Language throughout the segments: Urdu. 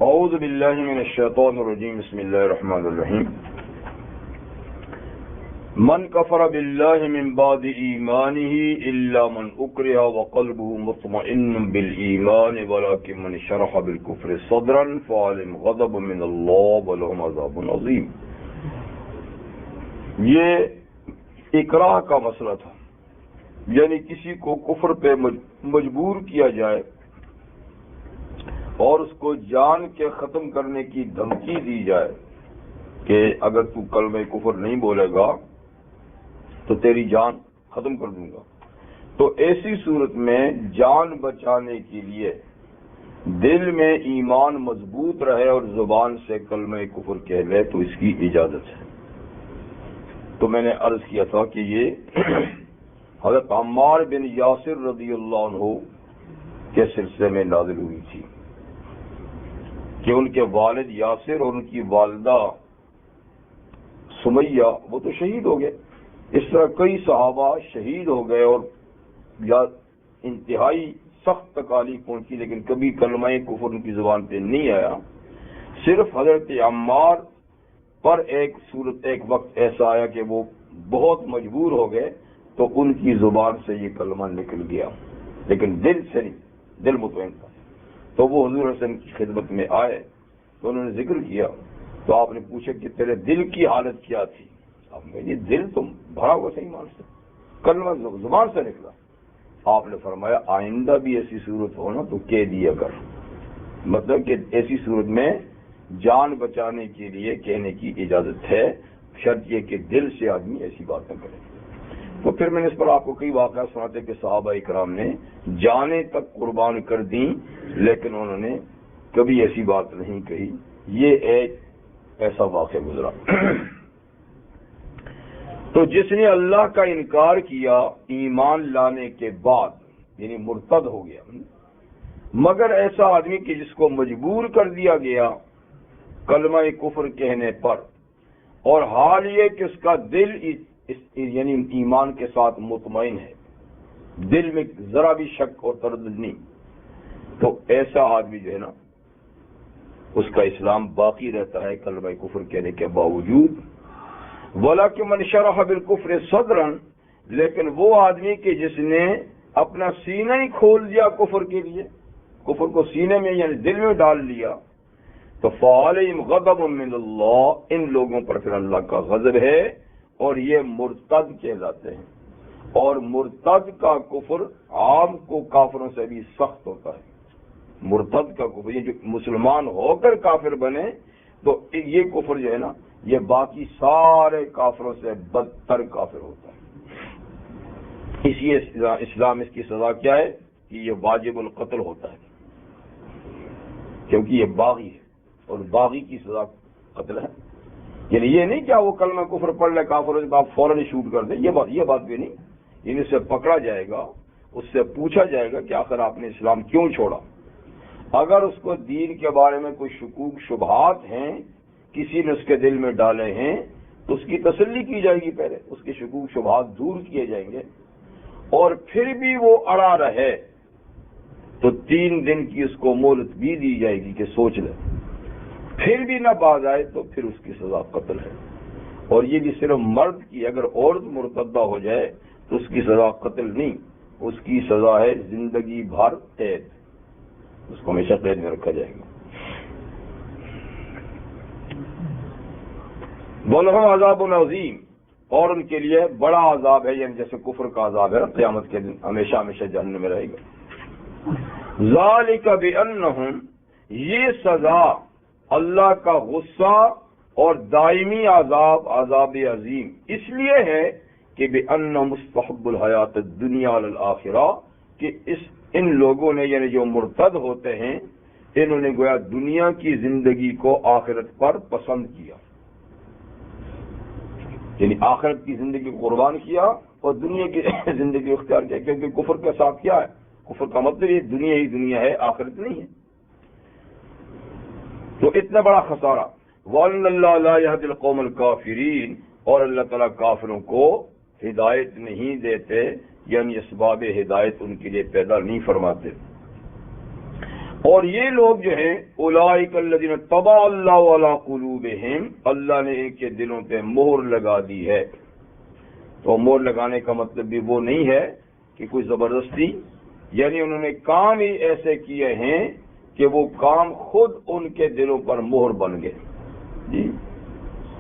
اعوذ باللہ من الشیطان الرجیم بسم اللہ الرحمن الرحیم من کفر باللہ من بعد ایمانہ الا من اکرہ وقلبہ مطمئن بالایمان ولکن من شرح بالکفر صدرا فعلیم غضب من اللہ ولہم عذاب عظیم. یہ اکراہ کا مسئلہ تھا، یعنی کسی کو کفر پہ مجبور کیا جائے اور اس کو جان کے ختم کرنے کی دھمکی دی جائے کہ اگر تو کلمہ کفر نہیں بولے گا تو تیری جان ختم کر دوں گا. تو ایسی صورت میں جان بچانے کے لیے دل میں ایمان مضبوط رہے اور زبان سے کلمہ کفر کہہ لے تو اس کی اجازت ہے. تو میں نے عرض کیا تھا کہ یہ حضرت عمار بن یاسر رضی اللہ عنہ کے سلسلے میں نازل ہوئی تھی کہ ان کے والد یاسر اور ان کی والدہ سمیہ وہ تو شہید ہو گئے. اس طرح کئی صحابہ شہید ہو گئے اور یا انتہائی سخت تکالیف پہنچی لیکن کبھی کلمہ کفر ان کی زبان پہ نہیں آیا. صرف حضرت عمار پر ایک وقت ایسا آیا کہ وہ بہت مجبور ہو گئے تو ان کی زبان سے یہ کلمہ نکل گیا لیکن دل سے نہیں، دل مطمئن تھا. تو وہ حضور حسن کی خدمت میں آئے تو انہوں نے ذکر کیا تو آپ نے پوچھا کہ تیرے دل کی حالت کیا تھی؟ اب میری دل تو بھرا ہوا صحیح مان سے، کلمہ زبان سے نکلا. آپ نے فرمایا آئندہ بھی ایسی صورت ہو نا تو کہہ دیا کر، مطلب کہ ایسی صورت میں جان بچانے کے لیے کہنے کی اجازت ہے، شرط یہ کہ دل سے آدمی ایسی بات نہ کرے. تو پھر میں نے اس پر آپ کو کئی واقعات سناتے کہ صحابہ اکرام نے جانیں تک قربان کر دیں لیکن انہوں نے کبھی ایسی بات نہیں کہی. یہ ایک ایسا واقعہ گزرا. تو جس نے اللہ کا انکار کیا ایمان لانے کے بعد یعنی مرتد ہو گیا، مگر ایسا آدمی کہ جس کو مجبور کر دیا گیا کلمہ کفر کہنے پر اور حال یہ کہ اس کا دل یعنی ایمان کے ساتھ مطمئن ہے، دل میں ذرا بھی شک اور تردد نہیں، تو ایسا آدمی جو ہے نا اس کا اسلام باقی رہتا ہے کلمہ کفر کہنے کے باوجود. وَلَكِن مَنْ شَرَحَ بِالْكُفْرِ صَدْرًا، لیکن وہ آدمی کہ جس نے اپنا سینہ ہی کھول دیا کفر کے لیے، کفر کو سینے میں یعنی دل میں ڈال لیا، تو فَعَلَيْهِمْ غَضَبٌ مِّنَ اللَّهِ، ان لوگوں پر پھر اللہ کا غضب ہے اور یہ مرتد کہلاتے ہیں. اور مرتد کا کفر عام کو کافروں سے بھی سخت ہوتا ہے. مرتد کا کفر یہ جو مسلمان ہو کر کافر بنے تو یہ کفر جو ہے نا یہ باقی سارے کافروں سے بدتر کافر ہوتا ہے. اس لیے اسلام اس کی سزا کیا ہے کہ یہ واجب القتل ہوتا ہے کیونکہ یہ باغی ہے اور باغی کی سزا قتل ہے. یعنی یہ نہیں کیا وہ کلمہ کفر پڑھ لے کافروں سے آپ فوراً شوٹ کر دیں، یہ بات بھی نہیں. یعنی اسے پکڑا جائے گا، اس سے پوچھا جائے گا کہ آخر آپ نے اسلام کیوں چھوڑا. اگر اس کو دین کے بارے میں کوئی شکوک شبہات ہیں کسی نے اس کے دل میں ڈالے ہیں تو اس کی تسلی کی جائے گی، پہلے اس کے شکوک شبہات دور کیے جائیں گے. اور پھر بھی وہ اڑا رہے تو 3 دن کی اس کو مہلت بھی دی جائے گی کہ سوچ لے. پھر بھی نہ باز آئے تو پھر اس کی سزا قتل ہے. اور یہ بھی صرف مرد کی، اگر عورت مرتدہ ہو جائے تو اس کی سزا قتل نہیں، اس کی سزا ہے زندگی بھر قید، اس کو ہمیشہ قید میں رکھا جائے گا. وَلَهُمْ عَذَابٌ عَظِيمٌ، اور ان کے لیے بڑا عذاب ہے، یعنی جیسے کفر کا عذاب ہے قیامت کے دن ہمیشہ ہمیشہ جہنم میں رہے گا. ذَلِكَ بِأَنَّهُمْ، یہ سزا اللہ کا غصہ اور دائمی عذاب عظیم اس لیے ہے کہ بِأَنَّ مُسْتَحِبُّ الْحَيَاةِ الدُّنْيَا عَلَى الْآخِرَةِ، کہ ان لوگوں نے یعنی جو مرتد ہوتے ہیں انہوں نے گویا دنیا کی زندگی کو آخرت پر پسند کیا، یعنی آخرت کی زندگی کو قربان کیا اور دنیا کی زندگی اختیار کیا. کیونکہ کفر کے ساتھ کیا ہے، کفر کا مطلب یہ دنیا ہی دنیا ہے، آخرت نہیں ہے. تو اتنا بڑا خسارہ. وَأَنَّ اللَّهَ لَا يَهْدِي الْقَوْمَ الْكَافِرِينَ، اور اللہ تعالیٰ کافروں کو ہدایت نہیں دیتے، یعنی اسباب ہدایت ان کے لیے پیدا نہیں فرماتے. اور یہ لوگ جو ہیں اولئک الذین طبع اللہ علی قلوبہم، اللہ نے ان کے دلوں پہ مہر لگا دی ہے. تو مہر لگانے کا مطلب بھی وہ نہیں ہے کہ کوئی زبردستی، یعنی انہوں نے کام ہی ایسے کیے ہیں کہ وہ کام خود ان کے دلوں پر مہر بن گئے. جی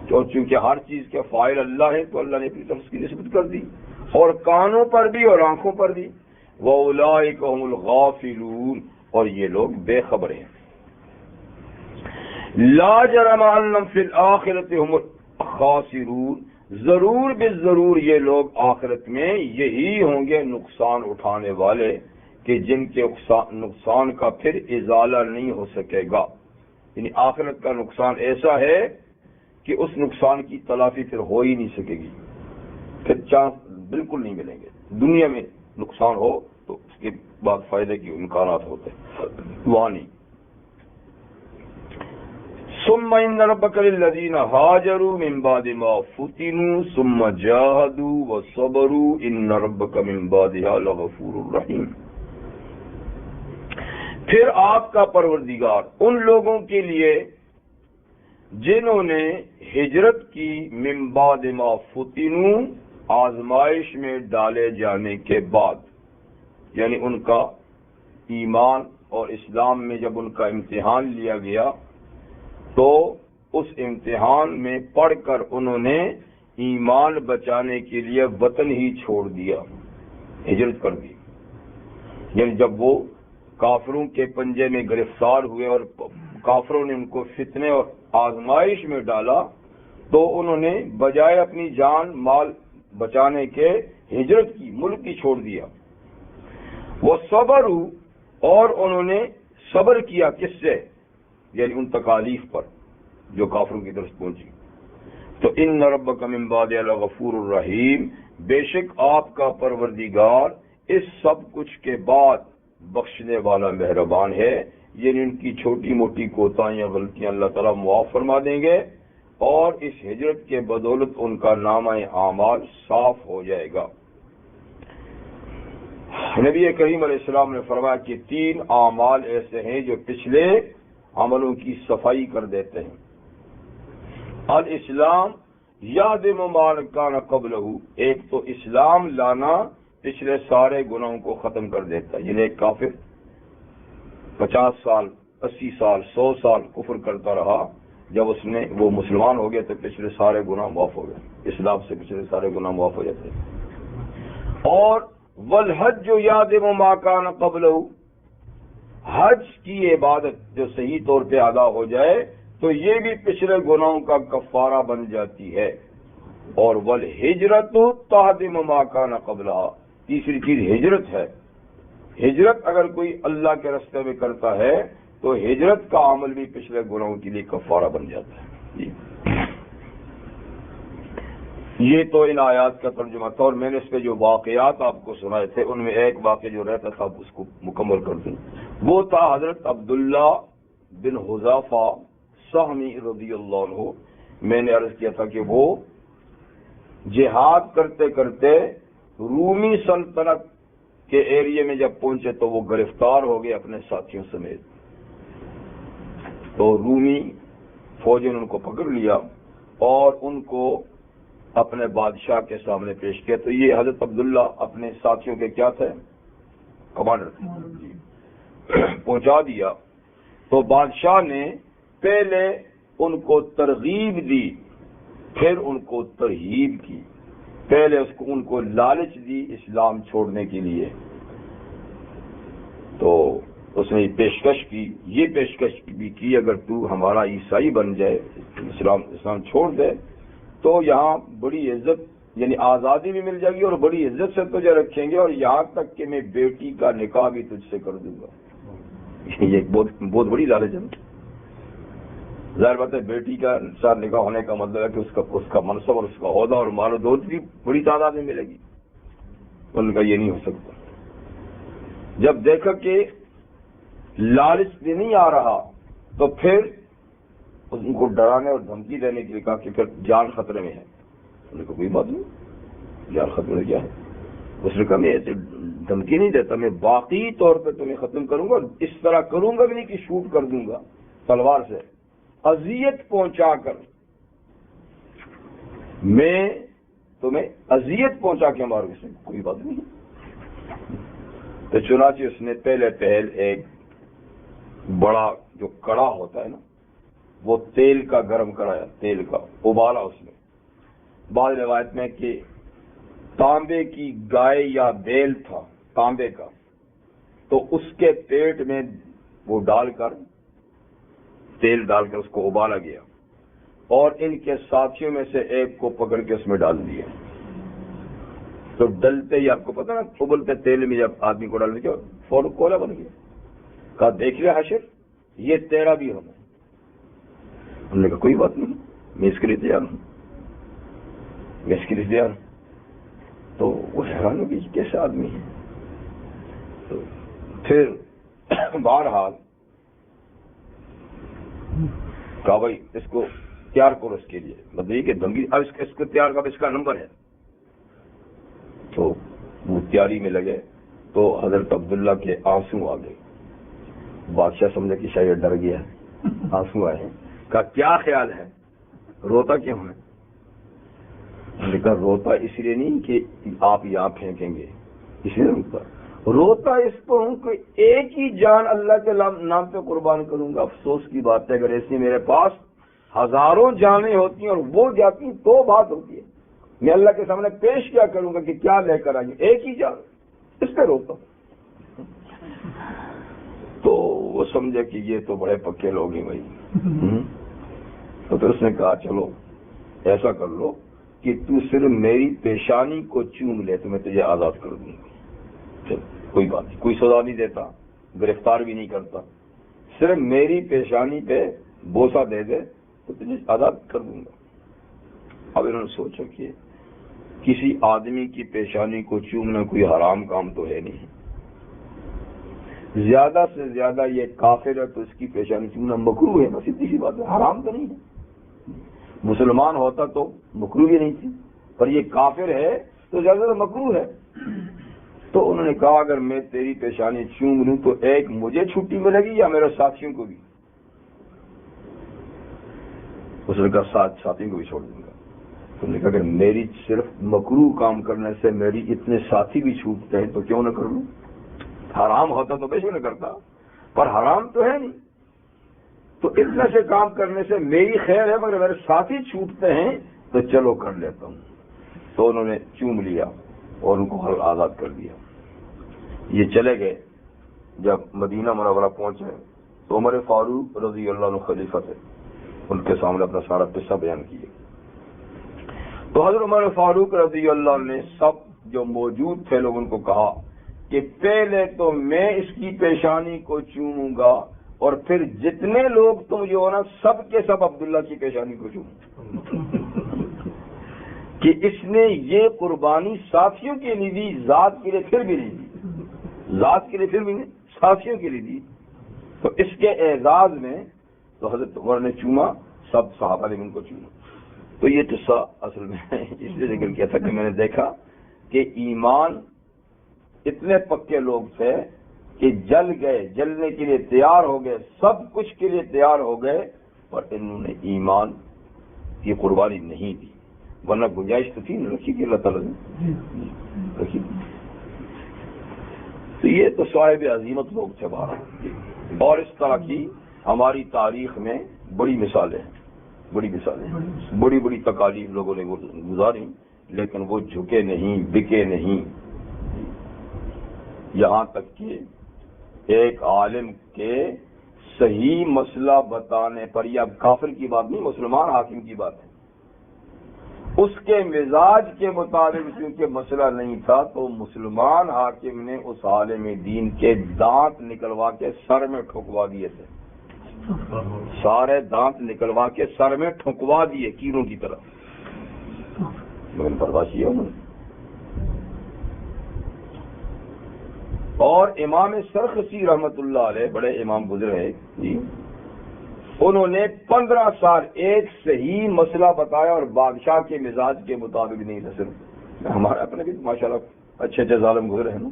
چونکہ ہر چیز کے فاعل اللہ ہے تو اللہ نے اپنی طرف کی نسبت کر دی، اور کانوں پر بھی اور آنکھوں پر بھی. وَأُولَٰئِكَ هُمُ الْغَافِلُونَ، اور یہ لوگ بے خبر ہیں. لا جرم انہم فی الآخرۃ ہم الخاسرون، ضرور بالضرور یہ لوگ آخرت میں یہی ہوں گے نقصان اٹھانے والے کہ جن کے نقصان کا پھر ازالہ نہیں ہو سکے گا. یعنی آخرت کا نقصان ایسا ہے کہ اس نقصان کی تلافی پھر ہو ہی نہیں سکے گی، پھر چانس بالکل نہیں ملیں گے. دنیا میں نقصان ہو تو اس کے بعد فائدے کی امکانات ہوتے ہیں، وہاں نہیں. ثم ان ربک للذین ہاجروا من بعد ما فتنوا ثم جاہدوا وصبروا ان ربک من بعدها لغفور رحیم. پھر آپ کا پروردگار ان لوگوں کے لیے جنہوں نے ہجرت کی من بعد ما فتنوا، آزمائش میں ڈالے جانے کے بعد، یعنی ان کا ایمان اور اسلام میں جب ان کا امتحان لیا گیا تو اس امتحان میں پڑھ کر انہوں نے ایمان بچانے کے لیے وطن ہی چھوڑ دیا، ہجرت کر دی. یعنی جب وہ کافروں کے پنجے میں گرفتار ہوئے اور کافروں نے ان کو فتنے اور آزمائش میں ڈالا تو انہوں نے بجائے اپنی جان مال بچانے کے ہجرت کی، ملک ہی چھوڑ دیا. وہ صبروا، اور انہوں نے صبر کیا کس سے؟ یعنی ان تکالیف پر جو کافروں کی طرف پہنچی. تو ان ربک من بعدها لغفور الرحیم، بے شک آپ کا پروردگار اس سب کچھ کے بعد بخشنے والا مہربان ہے. یعنی ان کی چھوٹی موٹی کوتاہیاں غلطیاں اللہ تعالیٰ معاف فرما دیں گے، اور اس ہجرت کے بدولت ان کا نامہ اعمال صاف ہو جائے گا. نبی کریم علیہ السلام نے فرمایا کہ 3 اعمال ایسے ہیں جو پچھلے عملوں کی صفائی کر دیتے ہیں. الاسلام یادم ما کان قبلہ، ایک تو اسلام لانا پچھلے سارے گناہوں کو ختم کر دیتا ہے. یعنی ایک کافر 50 سال 80 سال 100 سال کفر کرتا رہا، جب اس نے وہ مسلمان ہو گیا تو پچھلے سارے گناہ معاف ہو گئے. اسلام سے پچھلے سارے گناہ معاف ہو جاتے ہیں. اور والحج یادم ما کان قبلہ، حج کی عبادت جو صحیح طور پہ ادا ہو جائے تو یہ بھی پچھلے گناہوں کا کفارہ بن جاتی ہے. اور والہجرت تہدم ما کان قبلہ، تیسری چیز ہجرت ہے. ہجرت اگر کوئی اللہ کے راستے میں کرتا ہے تو ہجرت کا عمل بھی پچھلے گناہوں کے لیے کفارہ بن جاتا ہے. یہ تو ان آیات کا ترجمہ تھا، اور میں نے اس پہ جو واقعات آپ کو سنائے تھے ان میں ایک واقعہ جو رہتا تھا اس کو مکمل کر دوں. وہ تھا حضرت عبداللہ بن حذافہ سہمی رضی اللہ عنہ. میں نے عرض کیا تھا کہ وہ جہاد کرتے کرتے رومی سلطنت کے ایریے میں جب پہنچے تو وہ گرفتار ہو گئے اپنے ساتھیوں سمیت. تو رومی فوجی نے ان کو پکڑ لیا اور ان کو اپنے بادشاہ کے سامنے پیش کیا. تو یہ حضرت عبداللہ اپنے ساتھیوں کے کیا تھے؟ کمانڈر تھے. پہنچا دیا تو بادشاہ نے پہلے ان کو ترغیب دی، پھر ان کو ترہیب کی. پہلے ان کو لالچ دی اسلام چھوڑنے کے لیے، تو اس نے پیشکش کی، یہ پیشکش بھی کی اگر تو ہمارا عیسائی بن جائے، اسلام چھوڑ دے تو یہاں بڑی عزت یعنی آزادی بھی مل جائے گی اور بڑی عزت سے تجھے رکھیں گے، اور یہاں تک کہ میں بیٹی کا نکاح بھی تجھ سے کر دوں گا. یہ بہت بڑی لالچ ہے. ظاہر بات ہے بیٹی کا ساتھ نکاح ہونے کا مطلب ہے کہ اس کا منصب اور اس کا عہدہ اور مال و دولت بھی بڑی تعداد میں ملے گی. ان کا یہ نہیں ہو سکتا. جب دیکھا کہ لالچ بھی نہیں آ رہا تو پھر ان کو ڈرانے اور دھمکی دینے کے لیے کہا کہ پھر جان خطرے میں ہے. انہوں نے کہا کوئی بات نہیں، جان خطرے میں کیا ہے. اس نے کہا میں ایسے دھمکی نہیں دیتا، میں واقعی طور پہ تمہیں ختم کروں گا، اس طرح کروں گا بھی نہیں کہ شوٹ کر دوں گا تلوار سے، اذیت پہنچا کر میں تمہیں اذیت پہنچا کے ماروں. اس میں کوئی بات نہیں. تو چنانچہ اس نے پہلے پہل ایک بڑا جو کڑا ہوتا ہے نا، وہ تیل کا گرم کرایا، تیل کا ابالا اس میں. بعض روایت میں کہ تانبے کی گائے یا بیل تھا تانبے کا، تو اس کے پیٹ میں وہ ڈال کر، تیل ڈال کر اس کو ابالا گیا، اور ان کے ساتھیوں میں سے ایک کو پکڑ کے اس میں ڈال دیا. تو ڈلتے ہی آپ کو پتا نا ابلتے تیل میں جب آدمی کو ڈال دیا فوراً کولا بن گیا. کہا دیکھ لیا حشر، یہ تیرا بھی ہونا. انہوں نے کہا کوئی بات نہیں، میں اس کے لیے تیار ہوں، میں اس کے لیے تیار ہوں. تو وہ حیران ہو گئی کیسے آدمی ہے. تو پھر بہرحال کہا بھائی اس کو تیار کرو، اس کے لیے مطلب یہ کہ دھمکی، اب اس کو تیار کر، اس کا نمبر ہے. تو وہ تیاری میں لگے تو حضرت عبداللہ کے آنسو آ گئے. بادشاہ سمجھا کہ شاید ڈر گیا ہے، آنسو آئے ہیں. کہا کیا خیال ہے، روتا کیوں ہے؟ نے کہا روتا اس لیے نہیں کہ آپ یہاں پھینکیں گے، اس لیے روتا اس پر ہوں کہ ایک ہی جان اللہ کے نام پہ قربان کروں گا. افسوس کی بات ہے اگر ایسی میرے پاس ہزاروں جانیں ہوتی ہیں اور وہ جاتی ہیں تو بات ہوتی ہے. میں اللہ کے سامنے پیش کیا کروں گا کہ کیا لے کر آئیں، ایک ہی جان، اس پہ روتا. تو وہ سمجھے کہ یہ تو بڑے پکے لوگ ہیں بھائی. تو پھر اس نے کہا چلو ایسا کر لو کہ تو صرف میری پیشانی کو چوم لے تو میں تجھے آزاد کر دوں گا. کوئی بات نہیں، کوئی سزا نہیں دیتا، گرفتار بھی نہیں کرتا، صرف میری پیشانی پہ بوسہ دے دے تو تجھے آزاد کر دوں گا. اب انہوں نے سوچا کہ کسی آدمی کی پیشانی کو چومنا کوئی حرام کام تو ہے نہیں، زیادہ سے زیادہ یہ کافر ہے تو اس کی پیشانی چومنا مکروہ ہے، بس اتنی سی بات ہے، حرام تو نہیں ہے. مسلمان ہوتا تو مکروہ بھی نہیں تھی، پر یہ کافر ہے تو زیادہ مکروہ ہے. تو انہوں نے کہا اگر میں تیری پیشانی چوم لوں تو ایک مجھے چھٹی ملے گی یا میرے ساتھیوں کو بھی؟ اس نے کہا ساتھیوں کو بھی چھوڑ دوں گا. تو نے کہا اگر میری صرف مکروہ کام کرنے سے میری اتنے ساتھی بھی چھوٹتے ہیں تو کیوں نہ کر لوں؟ حرام ہوتا تو بے شک نہ کرتا، پر حرام تو ہے نہیں، تو اتنے سے کام کرنے سے میری خیر ہے، مگر میرے ساتھی چھوٹتے ہیں تو چلو کر لیتا ہوں. تو انہوں نے چوم لیا اور ان کو آزاد کر دیا. یہ چلے گئے. جب مدینہ منورہ پہنچے تو عمر فاروق رضی اللہ عنہ خلیفہ تھے، ان کے سامنے اپنا سارا قصہ بیان کیا. تو حضرت عمر فاروق رضی اللہ عنہ نے سب جو موجود تھے لوگ ان کو کہا کہ پہلے تو میں اس کی پیشانی کو چوموں گا اور پھر جتنے لوگ تم جو ہو نا سب کے سب عبداللہ کی پیشانی کو چوموں کہ اس نے یہ قربانی ساتھیوں کے لیے دی، ذات کے لیے پھر بھی نہیں دی، ذات کے لیے پھر بھی نہیں، ساتھیوں کے لیے دی. تو اس کے اعزاز میں تو حضرت عمر نے چوما، سب صحابہ نے ان کو چوما. تو یہ قصہ اصل میں اس لیے ذکر کیا تھا کہ میں نے دیکھا کہ ایمان اتنے پکے لوگ تھے کہ جل گئے، جلنے کے لیے تیار ہو گئے، سب کچھ کے لیے تیار ہو گئے، پر انہوں نے ایمان کی قربانی نہیں دی. ورنہ گنجائش تو تھی نہ رکھی کہ اللہ تعالیٰ نے رکھی. تو یہ تو صاحب عظیمت لوگ تھے باہر. اور اس طرح کی ہماری تاریخ میں بڑی مثالیں ہیں، بڑی بڑی تکالیف لوگوں نے گزاری، لیکن وہ جھکے نہیں، بکے نہیں. یہاں تک کہ ایک عالم کے صحیح مسئلہ بتانے پر، یہ اب کافر کی بات نہیں، مسلمان حاکم کی بات ہے، اس کے مزاج کے مطابق کیونکہ مسئلہ نہیں تھا تو مسلمان حاکم نے اس عالم دین کے دانت نکلوا کے سر میں ٹھکوا دیے تھے، سارے دانت نکلوا کے سر میں ٹھکوا دیے کیڑوں کی طرح. لیکن برداشت کیا انہوں نے. اور امام سرخسی رحمت اللہ علیہ بڑے امام گزرے جی، انہوں نے 15 سال ایک صحیح مسئلہ بتایا اور بادشاہ کے مزاج کے مطابق نہیں تھا. صرف ہمارا اپنے بھی ماشاءاللہ اچھے اچھے ظالم گزرے ہیں نا،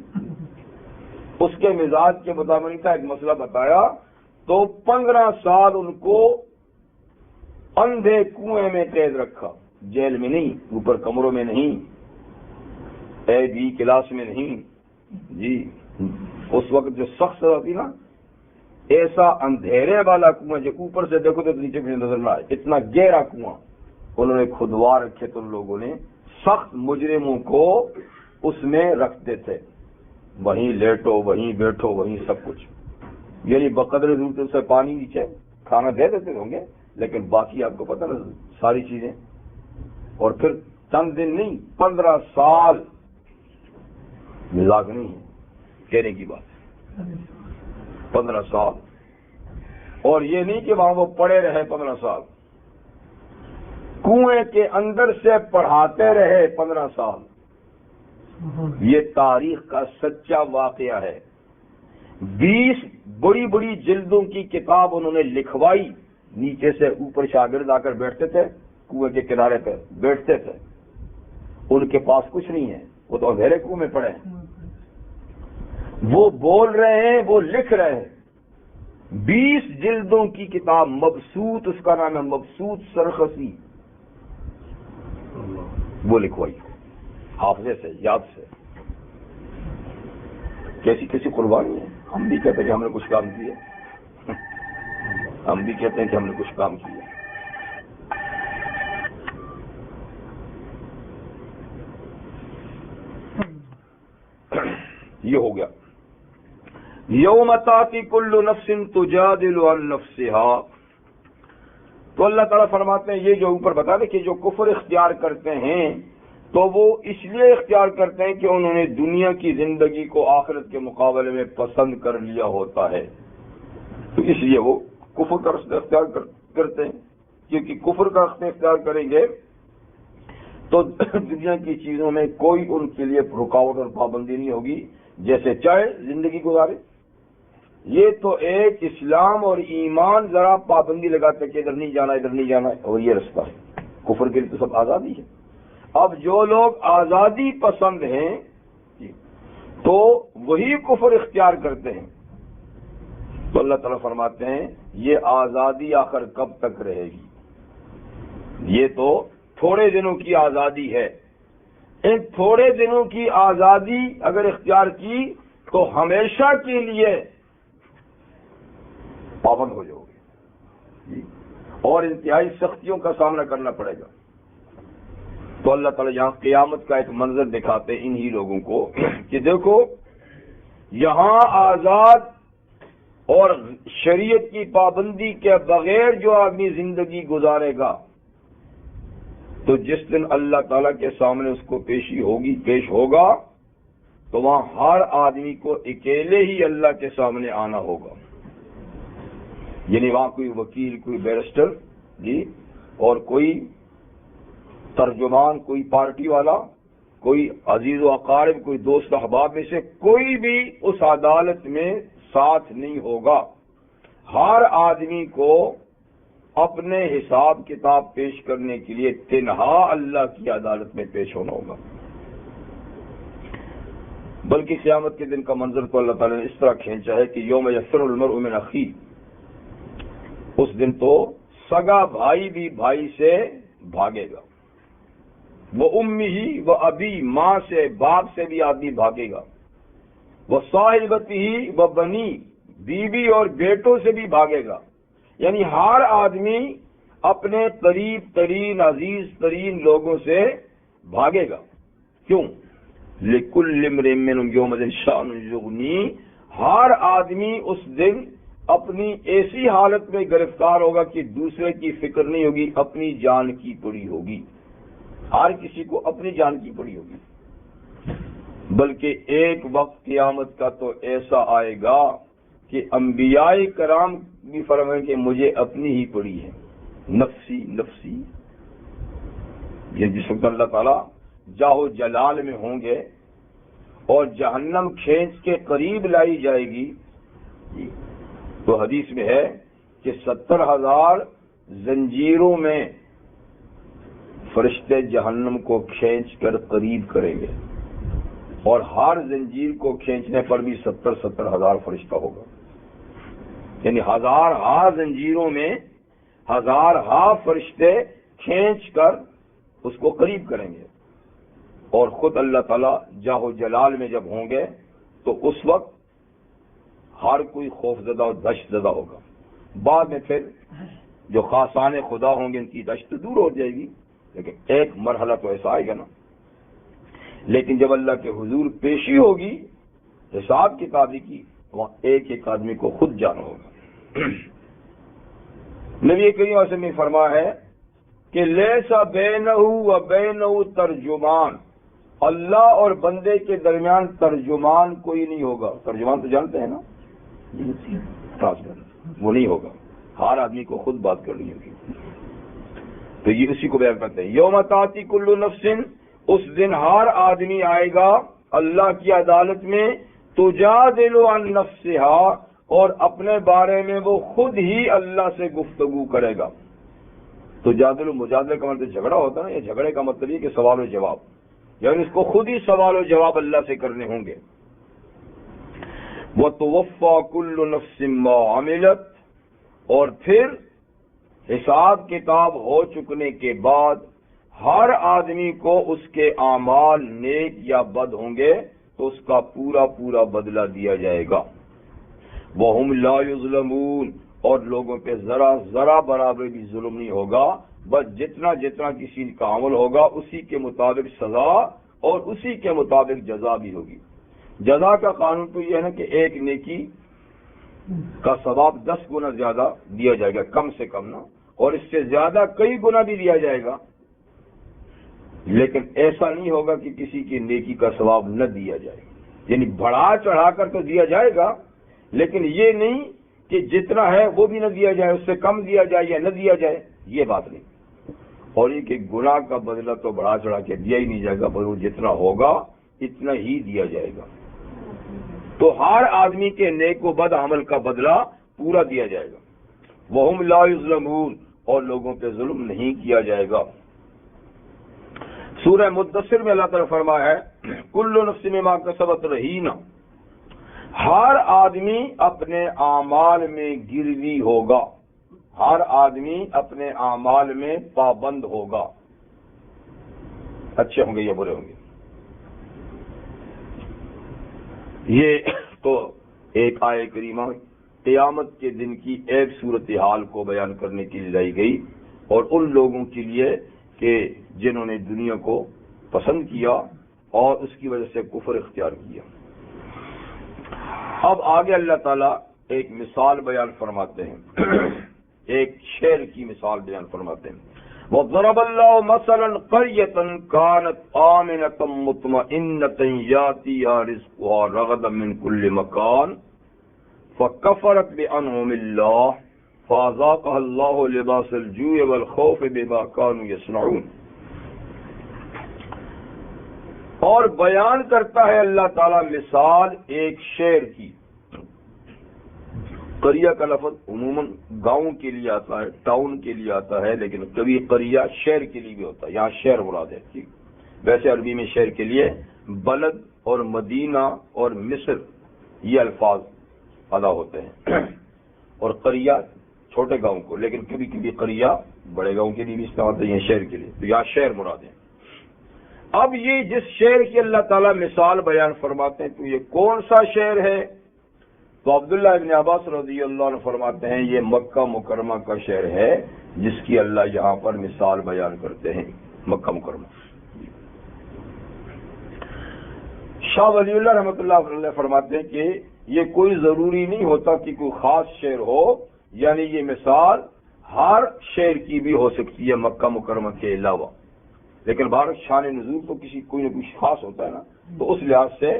اس کے مزاج کے مطابق کا ایک مسئلہ بتایا تو 15 سال ان کو اندھے کنویں میں قید رکھا، جیل میں نہیں، اوپر کمروں میں نہیں، اے بی کلاس میں نہیں جی۔ اس وقت جو سخت سزا تھی نا، ایسا اندھیرے والا کنواں جو اوپر سے دیکھو تو نیچے بھی نظر نہ آئے، اتنا گہرا کنواں انہوں نے کھدوا رکھے تو ان لوگوں نے سخت مجرموں کو اس میں رکھتے تھے، وہیں لیٹو وہیں بیٹھو وہیں سب کچھ، یعنی بقدر ضرورت سے پانی نیچے کھانا دے دیتے ہوں گے، لیکن باقی آپ کو پتہ نا ساری چیزیں۔ اور پھر چند دن نہیں، 15 سال، مذاق نہیں ہے کہنے کی بات، 15 سال۔ اور یہ نہیں کہ وہاں وہ پڑے رہے 15 سال، کنویں کے اندر سے پڑھاتے رہے 15 سال۔ یہ تاریخ کا سچا واقعہ ہے۔ 20 بڑی بڑی جلدوں کی کتاب انہوں نے لکھوائی، نیچے سے اوپر شاگرد آ کر بیٹھتے تھے، کنویں کے کنارے پہ بیٹھتے تھے، ان کے پاس کچھ نہیں ہے، وہ تو اندھیرے کنویں میں پڑے ہیں، وہ بول رہے ہیں، وہ لکھ رہے ہیں۔ 20 جلدوں کی کتاب، مبسوط اس کا نام ہے، مبسوط سرخسی، وہ لکھوائی حافظے سے، یاد سے۔ کیسی کیسی قربانی ہے۔ ہم بھی کہتے ہیں کہ ہم نے کچھ کام کیا، ہم بھی کہتے ہیں کہ ہم نے کچھ کام کیا۔ یہ ہو گیا یوم تاتی کل نفس تجادل عن نفسها۔ تو اللہ تعالیٰ فرماتے ہیں، یہ جو اوپر بتا دیں کہ جو کفر اختیار کرتے ہیں تو وہ اس لیے اختیار کرتے ہیں کہ انہوں نے دنیا کی زندگی کو آخرت کے مقابلے میں پسند کر لیا ہوتا ہے، تو اس لیے وہ کفر کا رستہ اختیار کرتے ہیں، کیونکہ کفر کا رستہ اختیار کریں گے تو دنیا کی چیزوں میں کوئی ان کے لیے رکاوٹ اور پابندی نہیں ہوگی، جیسے چاہے زندگی گزارے۔ یہ تو ایک اسلام اور ایمان ذرا پابندی لگاتے کہ ادھر نہیں جانا ادھر نہیں جانا، اور یہ رستہ ہے۔ کفر کے لیے تو سب آزادی ہے۔ اب جو لوگ آزادی پسند ہیں تو وہی کفر اختیار کرتے ہیں، تو اللہ تعالیٰ فرماتے ہیں یہ آزادی آخر کب تک رہے گی؟ یہ تو تھوڑے دنوں کی آزادی ہے، ان تھوڑے دنوں کی آزادی اگر اختیار کی تو ہمیشہ کے لیے پابند ہو جاؤ گے اور انتہائی سختیوں کا سامنا کرنا پڑے گا۔ تو اللہ تعالیٰ یہاں قیامت کا ایک منظر دکھاتے ہیں انہی لوگوں کو کہ دیکھو یہاں آزاد اور شریعت کی پابندی کے بغیر جو آدمی زندگی گزارے گا تو جس دن اللہ تعالیٰ کے سامنے اس کو پیش ہوگا تو وہاں ہر آدمی کو اکیلے ہی اللہ کے سامنے آنا ہوگا، یعنی وہاں کوئی وکیل، کوئی بیرسٹر جی، اور کوئی ترجمان، کوئی پارٹی والا، کوئی عزیز و اقارب، کوئی دوست احباب میں سے کوئی بھی اس عدالت میں ساتھ نہیں ہوگا۔ ہر آدمی کو اپنے حساب کتاب پیش کرنے کے لیے تنہا اللہ کی عدالت میں پیش ہونا ہوگا۔ بلکہ قیامت کے دن کا منظر تو اللہ تعالیٰ نے اس طرح کھینچا ہے کہ یوم یفر المرء من اخیہ، اس دن تو سگا بھائی بھی بھائی سے بھاگے گا، وہ امہ و ابی، ماں سے باپ سے بھی آدمی بھاگے گا، وہ صاحبتہ و بنی، بیوی اور بیٹوں سے بھی بھاگے گا، یعنی ہر آدمی اپنے قریب ترین عزیز ترین لوگوں سے بھاگے گا۔ کیوں؟ لِكُلِّ امْرِئٍ مِّنْهُمْ يَوْمَئِذٍ شَأْنٌ يُغْنِيهِ، ہر آدمی اس دن اپنی ایسی حالت میں گرفتار ہوگا کہ دوسرے کی فکر نہیں ہوگی، اپنی جان کی پڑی ہوگی، ہر کسی کو اپنی جان کی پڑی ہوگی۔ بلکہ ایک وقت قیامت کا تو ایسا آئے گا کہ انبیاء کرام بھی فرمائیں کہ مجھے اپنی ہی پڑی ہے، نفسی نفسی۔ یہ جس وقت اللہ تعالیٰ جاہو جلال میں ہوں گے اور جہنم کھینچ کے قریب لائی جائے گی، تو حدیث میں ہے کہ 70,000 زنجیروں میں فرشتے جہنم کو کھینچ کر قریب کریں گے اور ہر زنجیر کو کھینچنے پر بھی 70 ہزار فرشتہ ہوگا، یعنی ہزار زنجیروں میں 1000 فرشتے کھینچ کر اس کو قریب کریں گے، اور خود اللہ تعالیٰ جاہ و جلال میں جب ہوں گے تو اس وقت ہر کوئی خوف زدہ اور دہشت زدہ ہوگا۔ بعد میں پھر جو خاصان خدا ہوں گے ان کی دہشت دور ہو جائے گی، لیکن ایک مرحلہ تو ایسا آئے گا نا۔ لیکن جب اللہ کے حضور پیشی ہوگی حساب کتابی کی، وہاں ایک ایک آدمی کو خود جانا ہوگا۔ نبی کریم صلی اللہ علیہ وسلم نے فرمایا ہے کہ لیسا بینہ و بینہ ترجمان، اللہ اور بندے کے درمیان ترجمان کوئی نہیں ہوگا۔ ترجمان تو جانتے ہیں نا، وہ نہیں ہوگا، ہر آدمی کو خود بات کرنی ہوگی۔ تو یہ اسی کو بیان کرتے ہیں، یوم تاتی کل نفس، اس دن ہر آدمی آئے گا اللہ کی عدالت میں، تجادل عن نفسہا، اور اپنے بارے میں وہ خود ہی اللہ سے گفتگو کرے گا۔ تو مجادلے کا مطلب جھگڑا ہوتا ہے نا، یہ جھگڑے کا مطلب یہ کہ سوال و جواب، یعنی اس کو خود ہی سوال و جواب اللہ سے کرنے ہوں گے۔ وَتُوَفَّى كُلُّ نَفْسٍ مَّا عَمِلَتْ، اور پھر حساب کتاب ہو چکنے کے بعد ہر آدمی کو اس کے اعمال نیک یا بد ہوں گے تو اس کا پورا پورا بدلہ دیا جائے گا۔ وَهُمْ لَا يُظْلَمُونَ، اور لوگوں پہ ذرا برابر بھی ظلم نہیں ہوگا، بس جتنا کسی کا عمل ہوگا اسی کے مطابق سزا اور اسی کے مطابق جزا بھی ہوگی۔ جزا کا قانون تو یہ ہے نا کہ ایک نیکی کا ثواب 10 گنا زیادہ دیا جائے گا، کم سے کم نا، اور اس سے زیادہ کئی گنا بھی دیا جائے گا، لیکن ایسا نہیں ہوگا کہ کسی کی نیکی کا ثواب نہ دیا جائے، یعنی بڑھا چڑھا کر تو دیا جائے گا، لیکن یہ نہیں کہ جتنا ہے وہ بھی نہ دیا جائے، اس سے کم دیا جائے یا نہ دیا جائے، یہ بات نہیں۔ اور یہ کہ گناہ کا بدلہ تو بڑھا چڑھا کے دیا ہی نہیں جائے گا، بلکہ جتنا ہوگا اتنا ہی دیا جائے گا۔ تو ہر آدمی کے نیک و بد عمل کا بدلہ پورا دیا جائے گا۔ وَهُمْ لَا يُظْلَمُونَ، اور لوگوں پہ ظلم نہیں کیا جائے گا۔ سورہ مدثر میں اللہ تعالیٰ فرمایا ہے کل نفس بما کسبت رہینہ، ہر آدمی اپنے اعمال میں گروی ہوگا، ہر آدمی اپنے اعمال میں پابند ہوگا، اچھے ہوں گے یا برے ہوں گے۔ یہ تو ایک آیہ کریمہ قیامت کے دن کی ایک صورتحال کو بیان کرنے کے لیے لائی گئی، اور ان لوگوں کے لیے کہ جنہوں نے دنیا کو پسند کیا اور اس کی وجہ سے کفر اختیار کیا۔ اب آگے اللہ تعالیٰ ایک مثال بیان فرماتے ہیں، ایک شعر کی مثال بیان فرماتے ہیں۔ وَضَرَبَ اللَّهُ مَثَلًا قَرْيَةً كَانَتْ آمِنَةً مُطْمَئِنَّةً يَأْتِيهَا رِزْقُهَا رَغَدًا مِنْ كُلِّ مَكَانٍ فَكَفَرَتْ بِأَنْعُمِ اللَّهِ فَأَذَاقَهَا اللَّهُ لِبَاسَ الْجُوعِ وَالْخَوْفِ بِمَا كَانُوا يَصْنَعُونَ۔ اور بیان کرتا ہے اللہ تعالیٰ مثال ایک شہر کی۔ قریہ کا لفظ عموماً گاؤں کے لیے آتا ہے، ٹاؤن کے لیے آتا ہے، لیکن کبھی قریہ شہر کے لیے بھی ہوتا ہے، یہاں شہر مراد ہے۔ ٹھیک، ویسے عربی میں شہر کے لیے بلد اور مدینہ اور مصر یہ الفاظ ادا ہوتے ہیں، اور قریہ چھوٹے گاؤں کو، لیکن کبھی کبھی قریہ بڑے گاؤں کے لیے بھی استعمال ہوتا ہے، یہ شہر کے لیے، تو یہاں شہر مراد ہے۔ اب یہ جس شہر کی اللہ تعالیٰ مثال بیان فرماتے ہیں تو یہ کون سا شہر ہے؟ تو عبداللہ ابن عباس رضی اللہ عنہ فرماتے ہیں یہ مکہ مکرمہ کا شہر ہے جس کی اللہ یہاں پر مثال بیان کرتے ہیں، مکہ مکرمہ۔ شاہ ولی اللہ رحمۃ اللہ علیہ فرماتے ہیں کہ یہ کوئی ضروری نہیں ہوتا کہ کوئی خاص شہر ہو، یعنی یہ مثال ہر شہر کی بھی ہو سکتی ہے مکہ مکرمہ کے علاوہ، لیکن بھارت شان نزول تو کوئی نہ کوئی خاص ہوتا ہے نا، تو اس لحاظ سے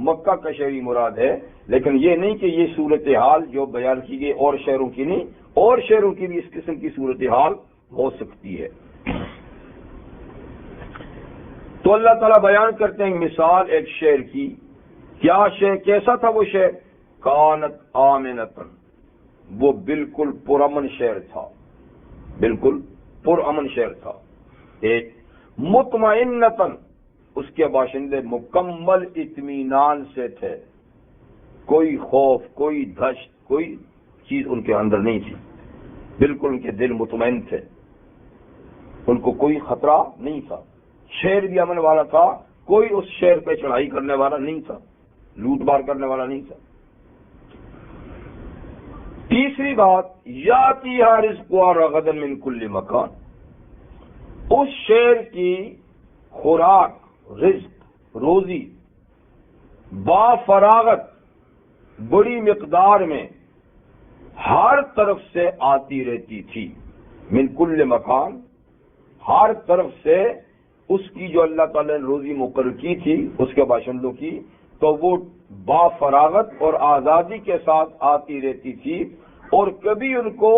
مکہ کا شہری مراد ہے، لیکن یہ نہیں کہ یہ صورتحال جو بیان کی گئی اور شہروں کی نہیں، اور شہروں کی بھی اس قسم کی صورتحال ہو سکتی ہے۔ تو اللہ تعالیٰ بیان کرتے ہیں مثال ایک شہر کی، کیا شہر، کیسا تھا وہ شہر؟ کانت آمنتن، وہ بالکل پرامن شہر تھا، بالکل پرامن شہر تھا۔ ایک مطمئنتن، اس کے باشندے مکمل اطمینان سے تھے، کوئی خوف، کوئی دہشت، کوئی چیز ان کے اندر نہیں تھی، بالکل ان کے دل مطمئن تھے، ان کو کوئی خطرہ نہیں تھا، شہر بھی امن والا تھا، کوئی اس شہر پہ چڑھائی کرنے والا نہیں تھا، لوٹ مار کرنے والا نہیں تھا۔ تیسری بات، یاتیھا رزقھا رغدا من کل مکان، اس شہر کی خوراک، رزق، روزی با فراغت بڑی مقدار میں ہر طرف سے آتی رہتی تھی، من کل مکان، ہر طرف سے اس کی جو اللہ تعالی نے روزی مقرر کی تھی اس کے باشندوں کی، تو وہ با فراغت اور آزادی کے ساتھ آتی رہتی تھی، اور کبھی ان کو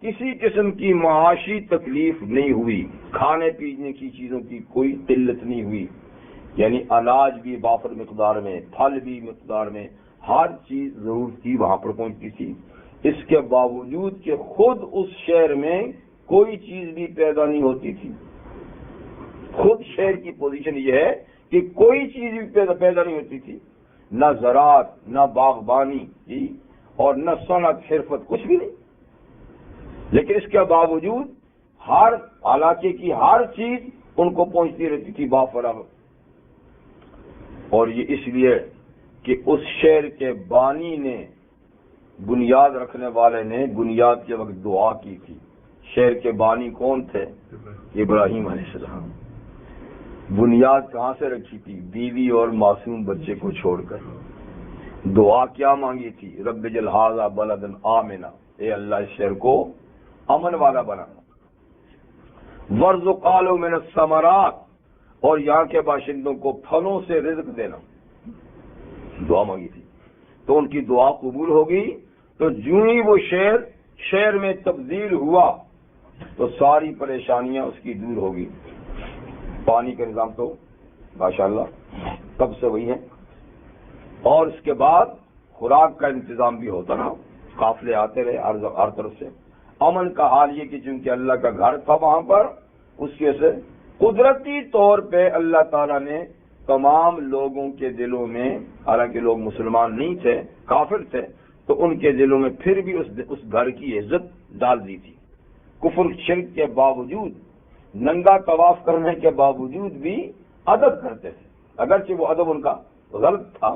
کسی قسم کی معاشی تکلیف نہیں ہوئی، کھانے پینے کی چیزوں کی کوئی قلت نہیں ہوئی، یعنی اناج بھی وافر مقدار میں، پھل بھی مقدار میں، ہر چیز ضرورت کی وہاں پر پہنچتی تھی۔ اس کے باوجود کہ خود اس شہر میں کوئی چیز بھی پیدا نہیں ہوتی تھی، خود شہر کی پوزیشن یہ ہے کہ کوئی چیز بھی پیدا نہیں ہوتی تھی، نہ زراعت، نہ باغبانی جی، اور نہ صنعت، حرفت، کچھ بھی نہیں، لیکن اس کے باوجود ہر علاقے کی ہر چیز ان کو پہنچتی رہتی تھی بافراغت۔ اور یہ اس لیے کہ اس شہر کے بانی نے، بنیاد رکھنے والے نے بنیاد کے وقت دعا کی تھی۔ شہر کے بانی کون تھے؟ ابراہیم علیہ السلام۔ بنیاد کہاں سے رکھی تھی؟ بیوی اور معصوم بچے کو چھوڑ کر۔ دعا کیا مانگی تھی؟ رب اجعل ھذا بلدا آمنا، اے اللہ اس شہر کو امن والا بنانا، وارزق اہلہ من الثمرات، اور یہاں کے باشندوں کو پھلوں سے رزق دینا، دعا مانگی تھی۔ تو ان کی دعا قبول ہو گئی، تو جوں ہی وہ شہر میں تبدیل ہوا تو ساری پریشانیاں اس کی دور ہو گئی۔ پانی کا نظام تو ماشاءاللہ تب سے وہی ہے، اور اس کے بعد خوراک کا انتظام بھی ہوتا رہا، قافلے آتے رہے ہر طرف سے۔ امن کا حال یہ کہ چونکہ اللہ کا گھر تھا وہاں پر، اس کی وجہ سے قدرتی طور پہ اللہ تعالیٰ نے تمام لوگوں کے دلوں میں، حالانکہ لوگ مسلمان نہیں تھے، کافر تھے، تو ان کے دلوں میں پھر بھی اس گھر کی عزت ڈال دی تھی۔ کفر شرک کے باوجود، ننگا طواف کرنے کے باوجود بھی ادب کرتے تھے، اگرچہ وہ ادب ان کا غلط تھا،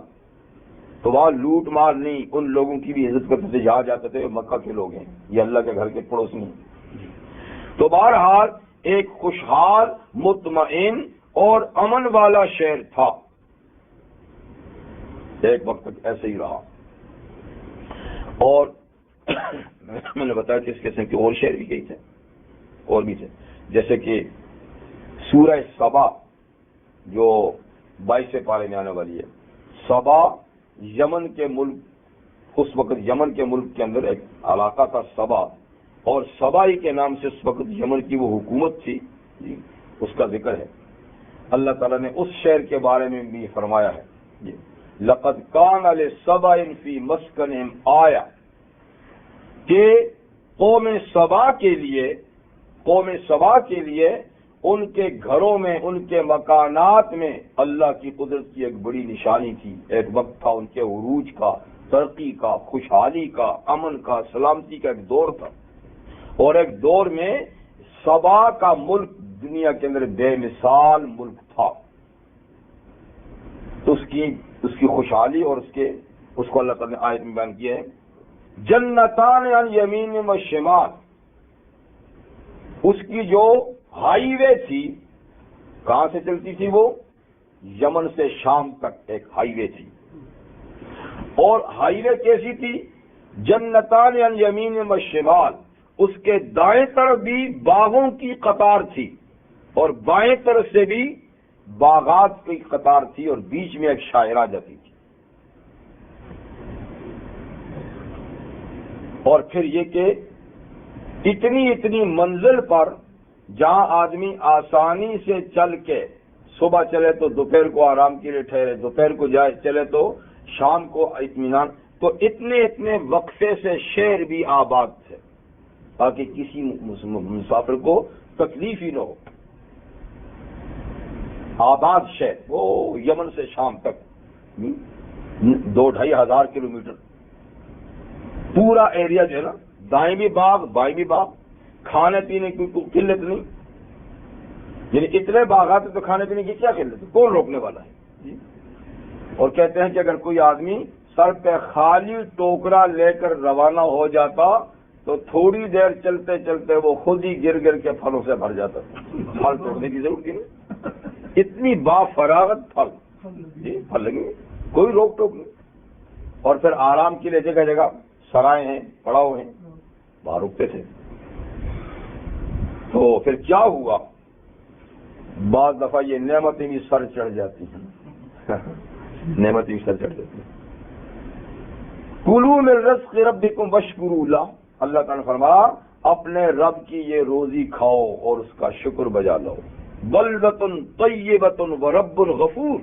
تو وہاں لوٹ مار نہیں، ان لوگوں کی بھی عزت کرتے تھے جہاں جاتے تھے مکہ کے لوگ ہیں، یہ اللہ کے گھر کے پڑوسی ہیں۔ تو بہرحال ایک خوشحال، مطمئن اور امن والا شہر تھا، ایک وقت تک ایسے ہی رہا۔ اور میں نے بتایا کہ اس قسم کے اور شہر بھی تھے، اور بھی تھے، جیسے کہ سورہ سبا جو 22 پارے میں آنے والی ہے۔ سبا یمن کے ملک، اس وقت یمن کے ملک کے اندر ایک علاقہ تھا سبا، اور سبائی کے نام سے اس وقت یمن کی وہ حکومت تھی جی، اس کا ذکر ہے۔ اللہ تعالیٰ نے اس شہر کے بارے میں بھی فرمایا ہے جی، لقد کان لسبأ فی مسکنہم آیہ، کہ قوم سبا کے لیے ان کے گھروں میں، ان کے مکانات میں اللہ کی قدرت کی ایک بڑی نشانی تھی۔ ایک وقت تھا ان کے عروج کا، ترقی کا، خوشحالی کا، امن کا، سلامتی کا ایک دور تھا، اور ایک دور میں سبا کا ملک دنیا کے اندر بے مثال ملک تھا۔ تو اس کی خوشحالی اور اس کو اللہ تعالیٰ نے آیت میں بیان کیا ہے، جنتان عن یمین و شمال، اس کی جو ہائی وے تھی، کہاں سے چلتی تھی وہ؟ یمن سے شام تک ایک ہائی وے تھی، اور ہائی وے کیسی تھی؟ جنتان عن یمین و شمال، اس کے دائیں طرف بھی باغوں کی قطار تھی، اور بائیں طرف سے بھی باغات کی قطار تھی، اور بیچ میں ایک شاہراہ جاتی تھی۔ اور پھر یہ کہ اتنی منزل پر جہاں آدمی آسانی سے چل کے، صبح چلے تو دوپہر کو آرام کے لیے ٹھہرے، دوپہر کو چلے تو شام کو اطمینان، تو اتنے وقفے سے شہر بھی آباد تھے تاکہ کسی مسافر کو تکلیف ہی نہ ہو۔ آباد شہر، وہ یمن سے شام تک 2-2.5 ہزار کلومیٹر پورا ایریا جو ہے نا، دائیں بھی باغ بائیں بھی باغ، کھانے پینے کی کوئی قلت نہیں، یعنی اتنے باغات ہیں تو کھانے پینے کی کیا قلت ہے، کون روکنے والا ہے؟ اور کہتے ہیں کہ اگر کوئی آدمی سر پہ خالی ٹوکرا لے کر روانہ ہو جاتا تو تھوڑی دیر چلتے چلتے وہ خود ہی گر گر کے پھلوں سے بھر جاتا، پھل توڑنے کی ضرورت نہیں، اتنی با فراغت پھل، جی پھل لگیں گے، کوئی روک ٹوک نہیں۔ اور پھر آرام کے لیے جگہ جگہ سرائے ہیں، پڑاؤ ہیں، وہاں رکتے تھے۔ تو پھر کیا ہوا، بعض دفعہ یہ نعمتیں بھی سر چڑھ جاتی ہیں، نعمتیں بھی سر چڑھ جاتی ہیں۔ کلوا من رزق ربکم واشکروا لہ، اللہ تعالیٰ نے فرمایا اپنے رب کی یہ روزی کھاؤ اور اس کا شکر بجا لو۔ بلدۃ طیبۃ ورب غفور،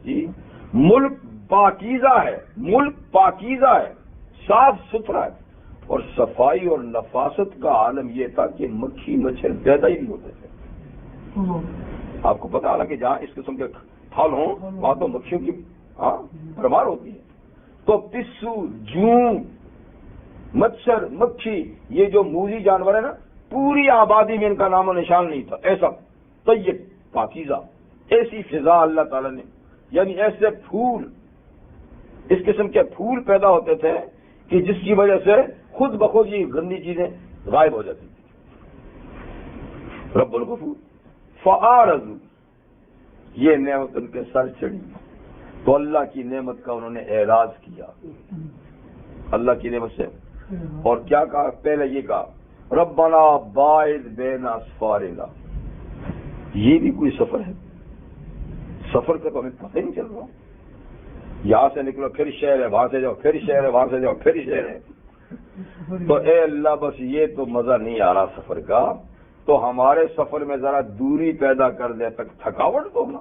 جی ملک پاکیزہ ہے، ملک پاکیزہ ہے، صاف ستھرا ہے، اور صفائی اور نفاست کا عالم یہ تھا کہ مکھی مچھر پیدا ہی نہیں ہوتے تھے۔ آپ کو پتا ہے کہ جہاں اس قسم کے پھل ہوں وہاں تو مکھیوں کی بھرمار ہوتی ہے۔ تو پسو، جوں، مچھر، مکھی، یہ جو موذی جانور ہے نا، پوری آبادی میں ان کا نام و نشان نہیں تھا۔ ایسا طیب، پاکیزہ، ایسی فضا اللہ تعالیٰ نے، یعنی ایسے پھول، اس قسم کے پھول پیدا ہوتے تھے کہ جس کی وجہ سے خود بخود یہ گندی چیزیں غائب ہو جاتی تھی۔ رب الغفور فاعرضوا، یہ نعمت ان کے سر چڑھی تو اللہ کی نعمت کا انہوں نے اعراض کیا، اللہ کی نعمت سے، اور کیا کہا؟ پہلے یہ کہا ربنا باعث بین اسفارنا، یہ بھی کوئی سفر ہے، سفر کا تو ہمیں پتہ ہی نہیں چل رہا، یہاں سے نکلو پھر شہر ہے، وہاں سے جاؤ پھر شہر ہے، وہاں سے جاؤ پھر شہر ہے، تو اے اللہ بس یہ تو مزہ نہیں آ رہا سفر کا، تو ہمارے سفر میں ذرا دوری پیدا کر دے، تک تھکاوٹ تو نہ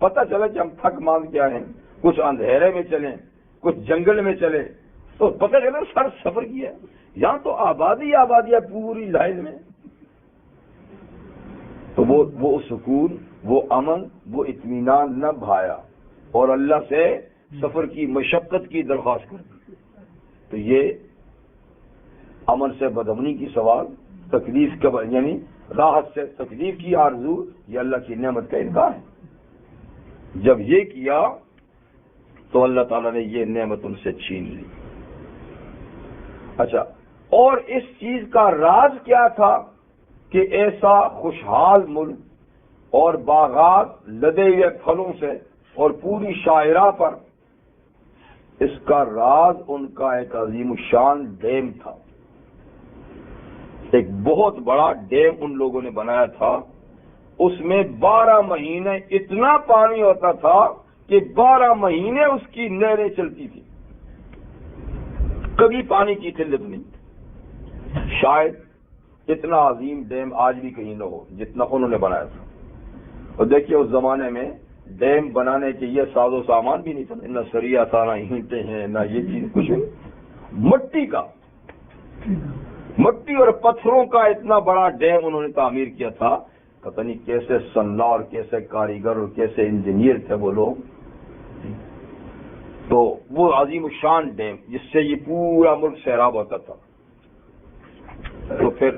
پتہ چلے کہ ہم تھک مان کیا ہیں، کچھ اندھیرے میں چلیں، کچھ جنگل میں چلے تو پتہ چلے سر سفر کیا ہے، یہاں تو آبادی آبادی ہے پوری لائن میں، تو وہ سکون، وہ امن، وہ اطمینان نہ بھایا اور اللہ سے سفر کی مشقت کی درخواست کر دی، تو یہ امن سے بدامنی کی سوال، تکلیف کا یعنی راحت سے تکلیف کی آرزو، یہ اللہ کی نعمت کا انکار ہے۔ جب یہ کیا تو اللہ تعالیٰ نے یہ نعمت ان سے چھین لی۔ اچھا، اور اس چیز کا راز کیا تھا کہ ایسا خوشحال ملک اور باغات لدے ہوئے پھلوں سے اور پوری شاعرہ پر، اس کا راز ان کا ایک عظیم الشان ڈیم تھا، ایک بہت بڑا ڈیم ان لوگوں نے بنایا تھا، اس میں 12 مہینے اتنا پانی ہوتا تھا کہ 12 مہینے اس کی نہریں چلتی تھی، کبھی پانی کی قلت نہیں۔ شاید اتنا عظیم ڈیم آج بھی کہیں نہ ہو جتنا انہوں نے بنایا تھا۔ اور دیکھیے اس زمانے میں ڈیم بنانے کے یہ ساز و سامان بھی نہیں تھا، نہ سریا تھا، نہ اینٹیں ہیں، نہ یہ چیز کچھ نہیں، مٹی اور پتھروں کا اتنا بڑا ڈیم انہوں نے تعمیر کیا تھا، پتہ نہیں کیسے صناع اور کیسے کاریگر اور کیسے انجینئر تھے وہ لوگ۔ تو وہ عظیم الشان ڈیم جس سے یہ پورا ملک سیراب ہوتا تھا، تو پھر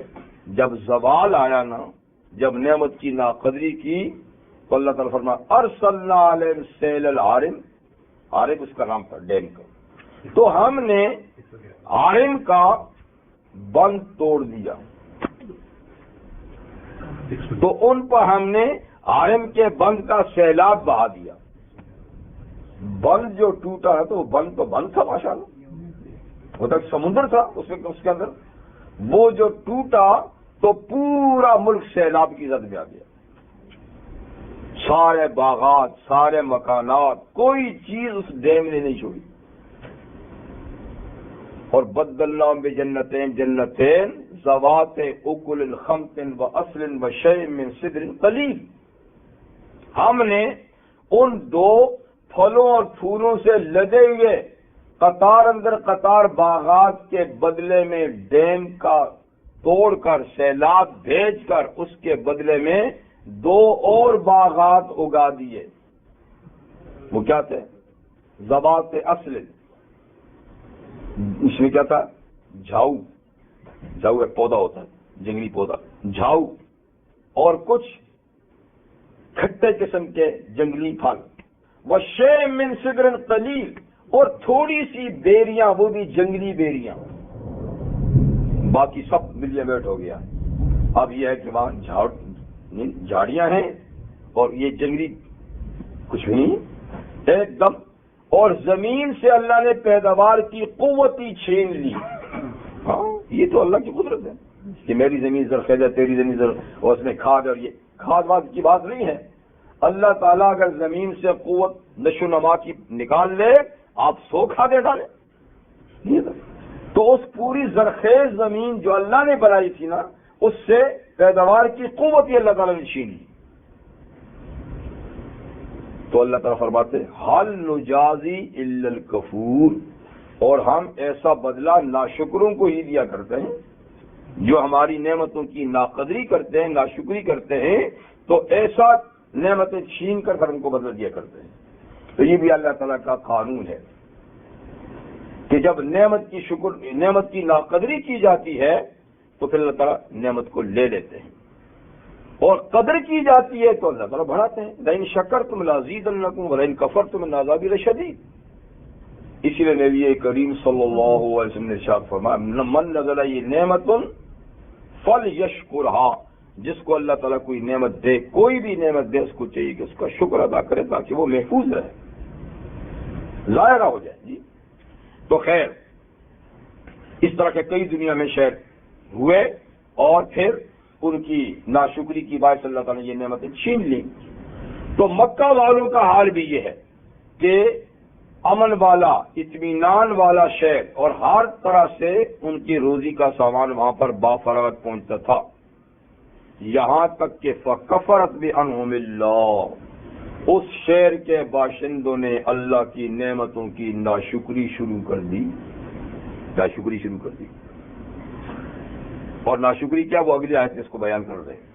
جب زوال آیا نا، جب نعمت کی ناقدری کی، تو اللہ تعالیٰ فرمایا ارسلنا علیہم سیل العارم، عارم اس کا نام تھا ڈیم کا، تو ہم نے عارم کا بند توڑ دیا، تو ان پر ہم نے عارم کے بند کا سیلاب بہا دیا۔ بند جو ٹوٹا ہے تو وہ بند تو بند تھا ماشاءاللہ، وہ تک سمندر تھا اس کے اندر، وہ جو ٹوٹا تو پورا ملک سیلاب کی زد میں آ گیا، سارے باغات، سارے مکانات، کوئی چیز اس ڈیم نے نہیں چھوڑی۔ اور بدلناہم بجنتین جنتین ذوات اکل خمط واصل وشیء من سدر قلیل، ہم نے ان دو پھلوں اور پھولوں سے لدے ہوئے قطار اندر قطار باغات کے بدلے میں ڈیم کا توڑ کر، سیلاب بھیج کر، اس کے بدلے میں دو اور باغات اگا دیے. وہ کیا تھے؟ ذوات اصل. اس میں کیا تھا؟ جھاؤ. جھاؤ ایک پودا ہوتا ہے، جنگلی پودا، جھاؤ، اور کچھ کھٹے قسم کے جنگلی پھل. وَشَيْءٍ مِّن سِدْرٍ قَلِيلٍ، اور تھوڑی سی بیریاں، وہ بھی جنگلی بیریاں. باقی سب ملیا میٹ ہو گیا. اب یہ ہے کہ وہاں جھاڑیاں ہیں اور یہ جنگلی کچھ بھی نہیں ایک دم. اور زمین سے اللہ نے پیداوار کی قوت ہی چھین لی. ہاں یہ تو اللہ کی قدرت ہے کہ میری زمین زرخیز ہے، تیری زمین اور اس میں کھاد، اور یہ کھاد واد کی بات نہیں ہے. اللہ تعالیٰ اگر زمین سے قوت نشو نما کی نکال لے، آپ 100 کھادیں ڈالیں. تو اس پوری زرخیز زمین جو اللہ نے بنائی تھی نا، اس سے پیداوار کی قوت ہی اللہ تعالیٰ نے چھین لی. تو اللہ تعالیٰ فرماتے حل نجازی الا الکفور، اور ہم ایسا بدلہ ناشکروں کو ہی دیا کرتے ہیں جو ہماری نعمتوں کی ناقدری کرتے ہیں، ناشکری کرتے ہیں، تو ایسا نعمتیں چھین کر ان کو بدل دیا کرتے ہیں. تو یہ بھی اللہ تعالیٰ کا قانون ہے کہ جب نعمت کی ناقدری کی جاتی ہے تو پھر اللہ تعالیٰ نعمت کو لے لیتے ہیں، اور قدر کی جاتی ہے تو اللہ تعالیٰ بڑھاتے ہیں. لئن شکرتم لازیدنکم ولئن کفرتم ان عذابی لشدید. اسی لیے نبی کریم صلی اللہ علیہ وسلم نے ارشاد فرمایا من نزل یہ نعمت فلیشکرھا، جس کو اللہ تعالیٰ کوئی نعمت دے، کوئی بھی نعمت دے، اس کو چاہیے کہ اس کا شکر ادا کرے تاکہ وہ محفوظ رہے، ضائع نہ ہو جائے. جی تو خیر اس طرح کے کئی دنیا میں شہر ہوئے اور پھر ان کی ناشکری کی باعث اللہ تعالیٰ نے یہ نعمتیں چھین لی. تو مکہ والوں کا حال بھی یہ ہے کہ امن والا، اطمینان والا شہر، اور ہر طرح سے ان کی روزی کا سامان وہاں پر بافراغت پہنچتا تھا، یہاں تک کہ فکفرت بانعم اللہ، اس شہر کے باشندوں نے اللہ کی نعمتوں کی ناشکری شروع کر دی. اور ناشکری کیا، وہ اگلی آیت میں اس کو بیان کر رہے ہیں.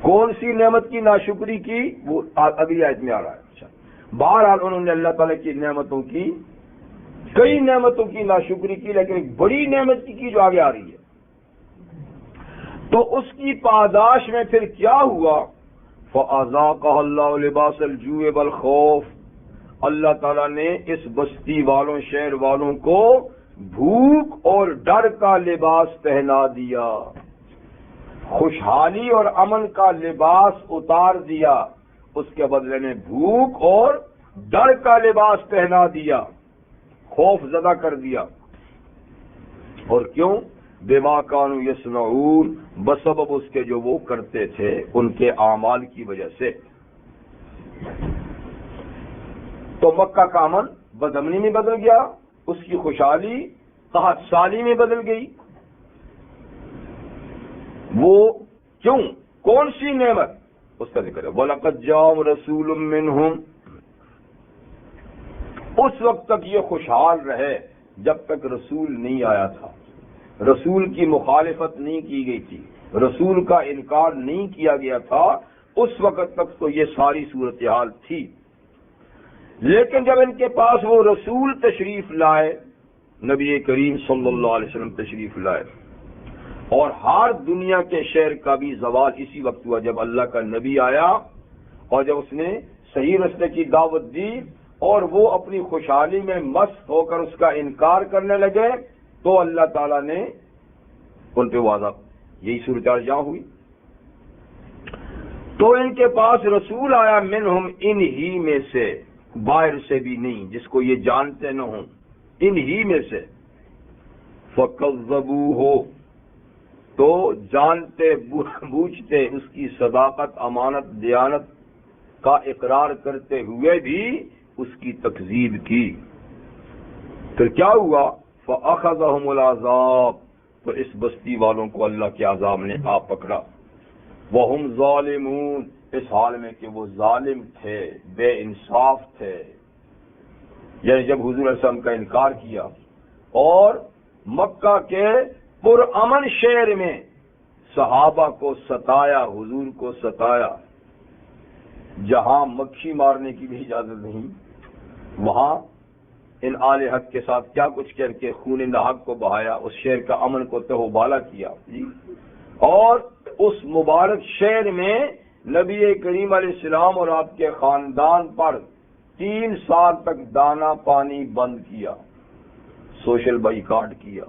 کون سی نعمت کی ناشکری کی وہ اگلی آیت میں آ رہا ہے. بہرحال انہوں نے اللہ تعالیٰ کی نعمتوں کی، کئی نعمتوں کی ناشکری کی، لیکن ایک بڑی نعمت کی جو آگے آ رہی ہے. تو اس کی پاداش میں پھر کیا ہوا؟ فَأَذَاقَهَا اللَّهُ لِبَاسَ الْجُوعِ وَالْخَوْفِ، اللہ تعالیٰ نے اس بستی والوں، شہر والوں کو بھوک اور ڈر کا لباس پہنا دیا، خوشحالی اور امن کا لباس اتار دیا، اس کے بدلے میں بھوک اور ڈر کا لباس پہنا دیا، خوف زدہ کر دیا. اور کیوں؟ بما کانوا یصنعون، بسبب اس کے جو وہ کرتے تھے، ان کے اعمال کی وجہ سے. تو مکہ کا امن بدامنی میں بدل گیا، اس کی خوشحالی قحط سالی میں بدل گئی. وہ کیوں؟ کون سی نعمت؟ اس کا ذکر ہے وَلَقَدْ جَاءَهُمْ رَسُولٌ مِّنْهُمْ. اس وقت تک یہ خوشحال رہے جب تک رسول نہیں آیا تھا، رسول کی مخالفت نہیں کی گئی تھی، رسول کا انکار نہیں کیا گیا تھا، اس وقت تک تو یہ ساری صورتحال تھی. لیکن جب ان کے پاس وہ رسول تشریف لائے، نبی کریم صلی اللہ علیہ وسلم تشریف لائے، اور ہر دنیا کے شہر کا بھی زوال اسی وقت ہوا جب اللہ کا نبی آیا، اور جب اس نے صحیح رستے کی دعوت دی اور وہ اپنی خوشحالی میں مست ہو کر اس کا انکار کرنے لگے، تو اللہ تعالیٰ نے ان پہ وعدہ، یہی صورتحال جہاں ہوئی. تو ان کے پاس رسول آیا منہم، ان ہی میں سے، باہر سے بھی نہیں جس کو یہ جانتے نہ ہوں، ان ہی میں سے. فَكَذَّبُوهُ، تو جانتے بوجھتے اس کی صداقت، امانت، دیانت کا اقرار کرتے ہوئے بھی اس کی تکذیب کی. پھر کیا ہوا؟ فَأَخَذَهُمُ الْعَذَابُ، تو اس بستی والوں کو اللہ کے عذاب نے آ پکڑا. وَهُمْ ظَالِمُونَ، اس حال میں کہ وہ ظالم تھے، بے انصاف تھے. یعنی جب حضور علیہ السلام کا انکار کیا اور مکہ کے پرامن شہر میں صحابہ کو ستایا، حضور کو ستایا، جہاں مکھی مارنے کی بھی اجازت نہیں، وہاں ان آل حق کے ساتھ کیا کچھ کر کے خون ناحق کو بہایا، اس شہر کا امن کو تہو بالا کیا جی۔ اور اس مبارک شہر میں نبی کریم علیہ السلام اور آپ کے خاندان پر 3 سال تک دانا پانی بند کیا، سوشل بائیکاٹ کیا،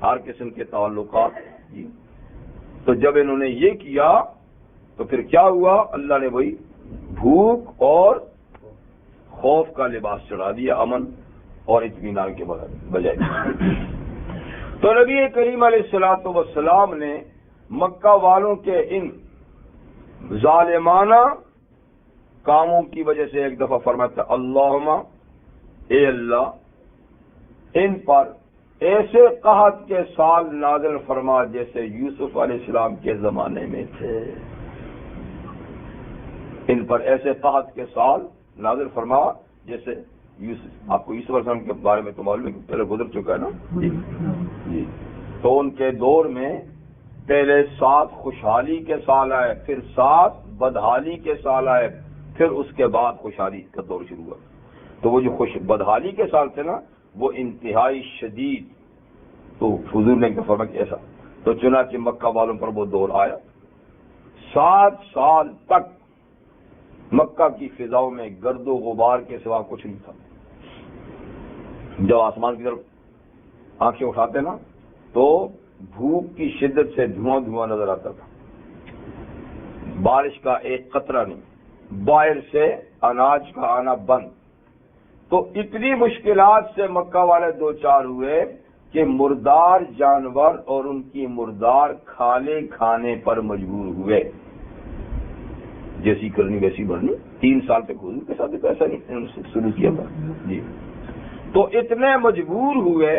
ہر قسم کے تعلقات جی۔ تو جب انہوں نے یہ کیا تو پھر کیا ہوا؟ اللہ نے وہی بھوک اور خوف کا لباس چڑھا دیا، امن اور اطمینان کے بجائے۔ تو نبی کریم علیہ الصلوۃ والسلام نے مکہ والوں کے ان ظالمانہ کاموں کی وجہ سے ایک دفعہ فرمایا تھا، اللہم اے اللہ ان پر ایسے قحط کے سال نازل فرما جیسے یوسف علیہ السلام کے زمانے میں تھے، ان پر ایسے قحط کے سال نازل فرما جیسے یوسف، آپ کو یوسف علیہ السلام کے بارے میں تو معلوم ہے کہ پہلے گزر چکا ہے نا جی۔ تو ان کے دور میں پہلے 7 خوشحالی کے سال آئے، پھر 7 بدحالی کے سال آئے، پھر اس کے بعد خوشحالی کا دور شروع ہوا۔ تو وہ جو بدحالی کے سال تھے نا وہ انتہائی شدید، تو حضور نے فرمایا کہ ایسا، تو چنانچہ مکہ والوں پر وہ دور آیا۔ 7 سال تک مکہ کی فضاؤں میں گرد و غبار کے سوا کچھ نہیں تھا۔ جب آسمان کی طرف آنکھیں اٹھاتے نا تو بھوک کی شدت سے دھواں دھواں نظر آتا تھا، بارش کا ایک قطرہ نہیں، باہر سے اناج کا آنا بند۔ تو اتنی مشکلات سے مکہ والے دو چار ہوئے کہ مردار جانور اور ان کی مردار کھالے کھانے پر مجبور ہوئے، جیسی کرنی ویسی بھرنی۔ 3 سال تک حضور کے ساتھ ایسا نہیں شروع کیا تھا جی۔ تو اتنے مجبور ہوئے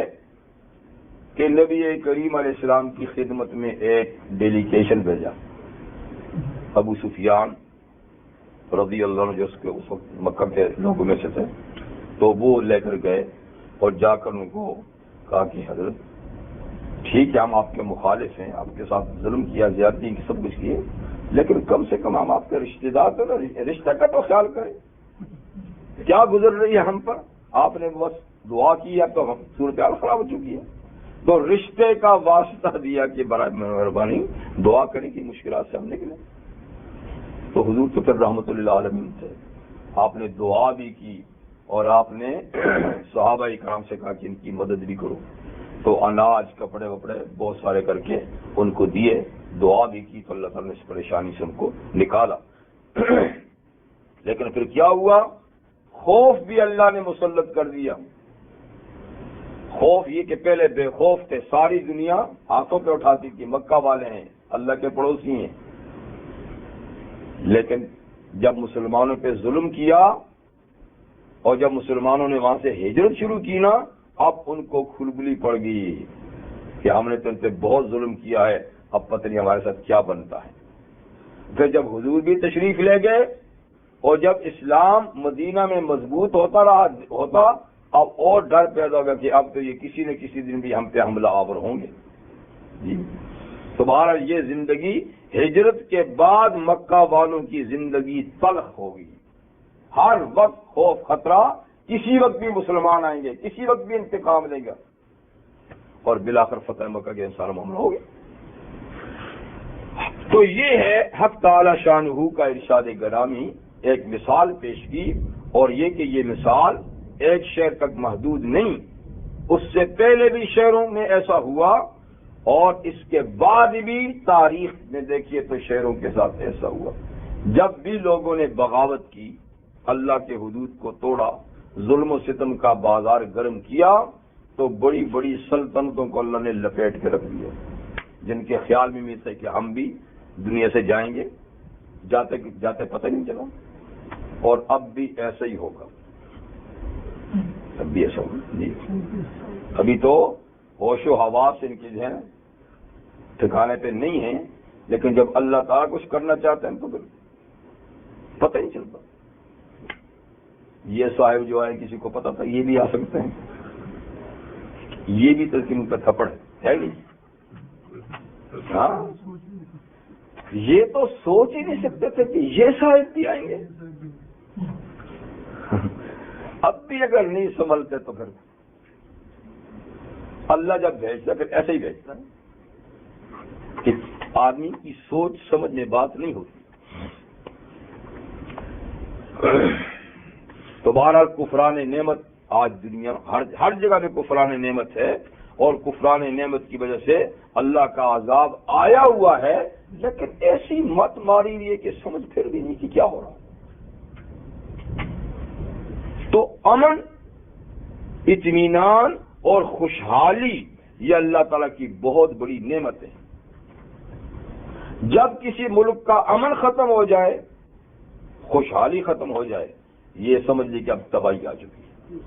کہ نبی کریم علیہ السلام کی خدمت میں ایک ڈیلیگیشن بھیجا، ابو سفیان رضی اللہ عنہ جو اس وقت مکہ کے لوگوں میں سے تھے، تو وہ لے کر گئے اور جا کر ان کو کہا کہ حضرت ٹھیک ہے ہم آپ کے مخالف ہیں، آپ کے ساتھ ظلم کیا، زیادتی کی، سب کچھ کیے، لیکن کم سے کم ہم آپ کے رشتہ دار تو رشتہ کا تو خیال کریں، کیا گزر رہی ہے ہم پر، آپ نے بس دعا کی ہے تو ہم صورتحال خراب ہو چکی ہے، تو رشتے کا واسطہ دیا کہ برائے مہربانی دعا کریں کہ مشکلات سے ہم نکلیں۔ تو حضور تو پھر رحمت اللہ عالمین تھے، آپ نے دعا بھی کی اور آپ نے صحابہ کرام سے کہا کہ ان کی مدد بھی کرو، تو اناج کپڑے وپڑے بہت سارے کر کے ان کو دیے، دعا بھی کی، تو اللہ تعالیٰ نے اس پریشانی سے ان کو نکالا۔ لیکن پھر کیا ہوا؟ خوف بھی اللہ نے مسلط کر دیا۔ خوف یہ کہ پہلے بے خوف تھے، ساری دنیا ہاتھوں پہ اٹھاتی تھی، مکہ والے ہیں، اللہ کے پڑوسی ہیں، لیکن جب مسلمانوں پہ ظلم کیا اور جب مسلمانوں نے وہاں سے ہجرت شروع کی نا، اب ان کو کھلبلی پڑ گئی کہ ہم نے تو ان پہ بہت ظلم کیا ہے، اب پتہ نہیں ہمارے ساتھ کیا بنتا ہے۔ پھر جب حضور بھی تشریف لے گئے اور جب اسلام مدینہ میں مضبوط ہوتا اب اور ڈر پیدا ہوگا کہ اب تو یہ کسی نہ کسی دن بھی ہم پہ حملہ آور ہوں گے جی۔ تو بہرحال یہ زندگی ہجرت کے بعد مکہ والوں کی زندگی تلخ ہوگی، ہر وقت خوف خطرہ، کسی وقت بھی مسلمان آئیں گے، کسی وقت بھی انتقام لے گا، اور بلاخر فتح مکہ کے انسان معاملہ ہو گیا۔ تو یہ ہے حق تعالی شانہ کا ارشاد گرامی، ایک مثال پیش کی، اور یہ کہ یہ مثال ایک شہر تک محدود نہیں، اس سے پہلے بھی شہروں میں ایسا ہوا اور اس کے بعد بھی تاریخ میں دیکھیے تو شہروں کے ساتھ ایسا ہوا۔ جب بھی لوگوں نے بغاوت کی، اللہ کے حدود کو توڑا، ظلم و ستم کا بازار گرم کیا، تو بڑی بڑی سلطنتوں کو اللہ نے لپیٹ کے رکھ دیا، جن کے خیال میں تھے کہ ہم بھی دنیا سے جائیں گے، جاتے جاتے پتہ نہیں چلا، اور اب بھی ایسا ہی ہوگا، اب بھی ایسا ہوگا جی۔ ابھی تو ہوش و حواس ان کے جو ہے ٹھکانے پہ نہیں ہیں، لیکن جب اللہ تعالیٰ کچھ کرنا چاہتے ہیں تو پھر پتہ نہیں چلتا۔ یہ صاحب جو ہے کسی کو پتہ تھا یہ بھی آ سکتے ہیں، یہ بھی تلقین پہ تھپڑ ہے نہیں؟ ہاں یہ تو سوچ ہی نہیں سکتے تھے کہ یہ صاحب بھی آئیں گے. اب بھی اگر نہیں سنبھلتے تو پھر اللہ جب بھیجتا پھر ایسے ہی بھیجتا ہے کہ آدمی کی سوچ سمجھ میں بات نہیں ہوتی. تو بہرحال کفران نعمت آج دنیا ہر جگہ میں کفران نعمت ہے، اور کفران نعمت کی وجہ سے اللہ کا عذاب آیا ہوا ہے، لیکن ایسی مت ماری ہوئی ہے کہ سمجھ پھر بھی نہیں کہ کیا ہو رہا. تو امن، اطمینان اور خوشحالی یہ اللہ تعالیٰ کی بہت بڑی نعمت ہے. جب کسی ملک کا امن ختم ہو جائے، خوشحالی ختم ہو جائے، یہ سمجھ لی کہ اب تباہی آ چکی ہے.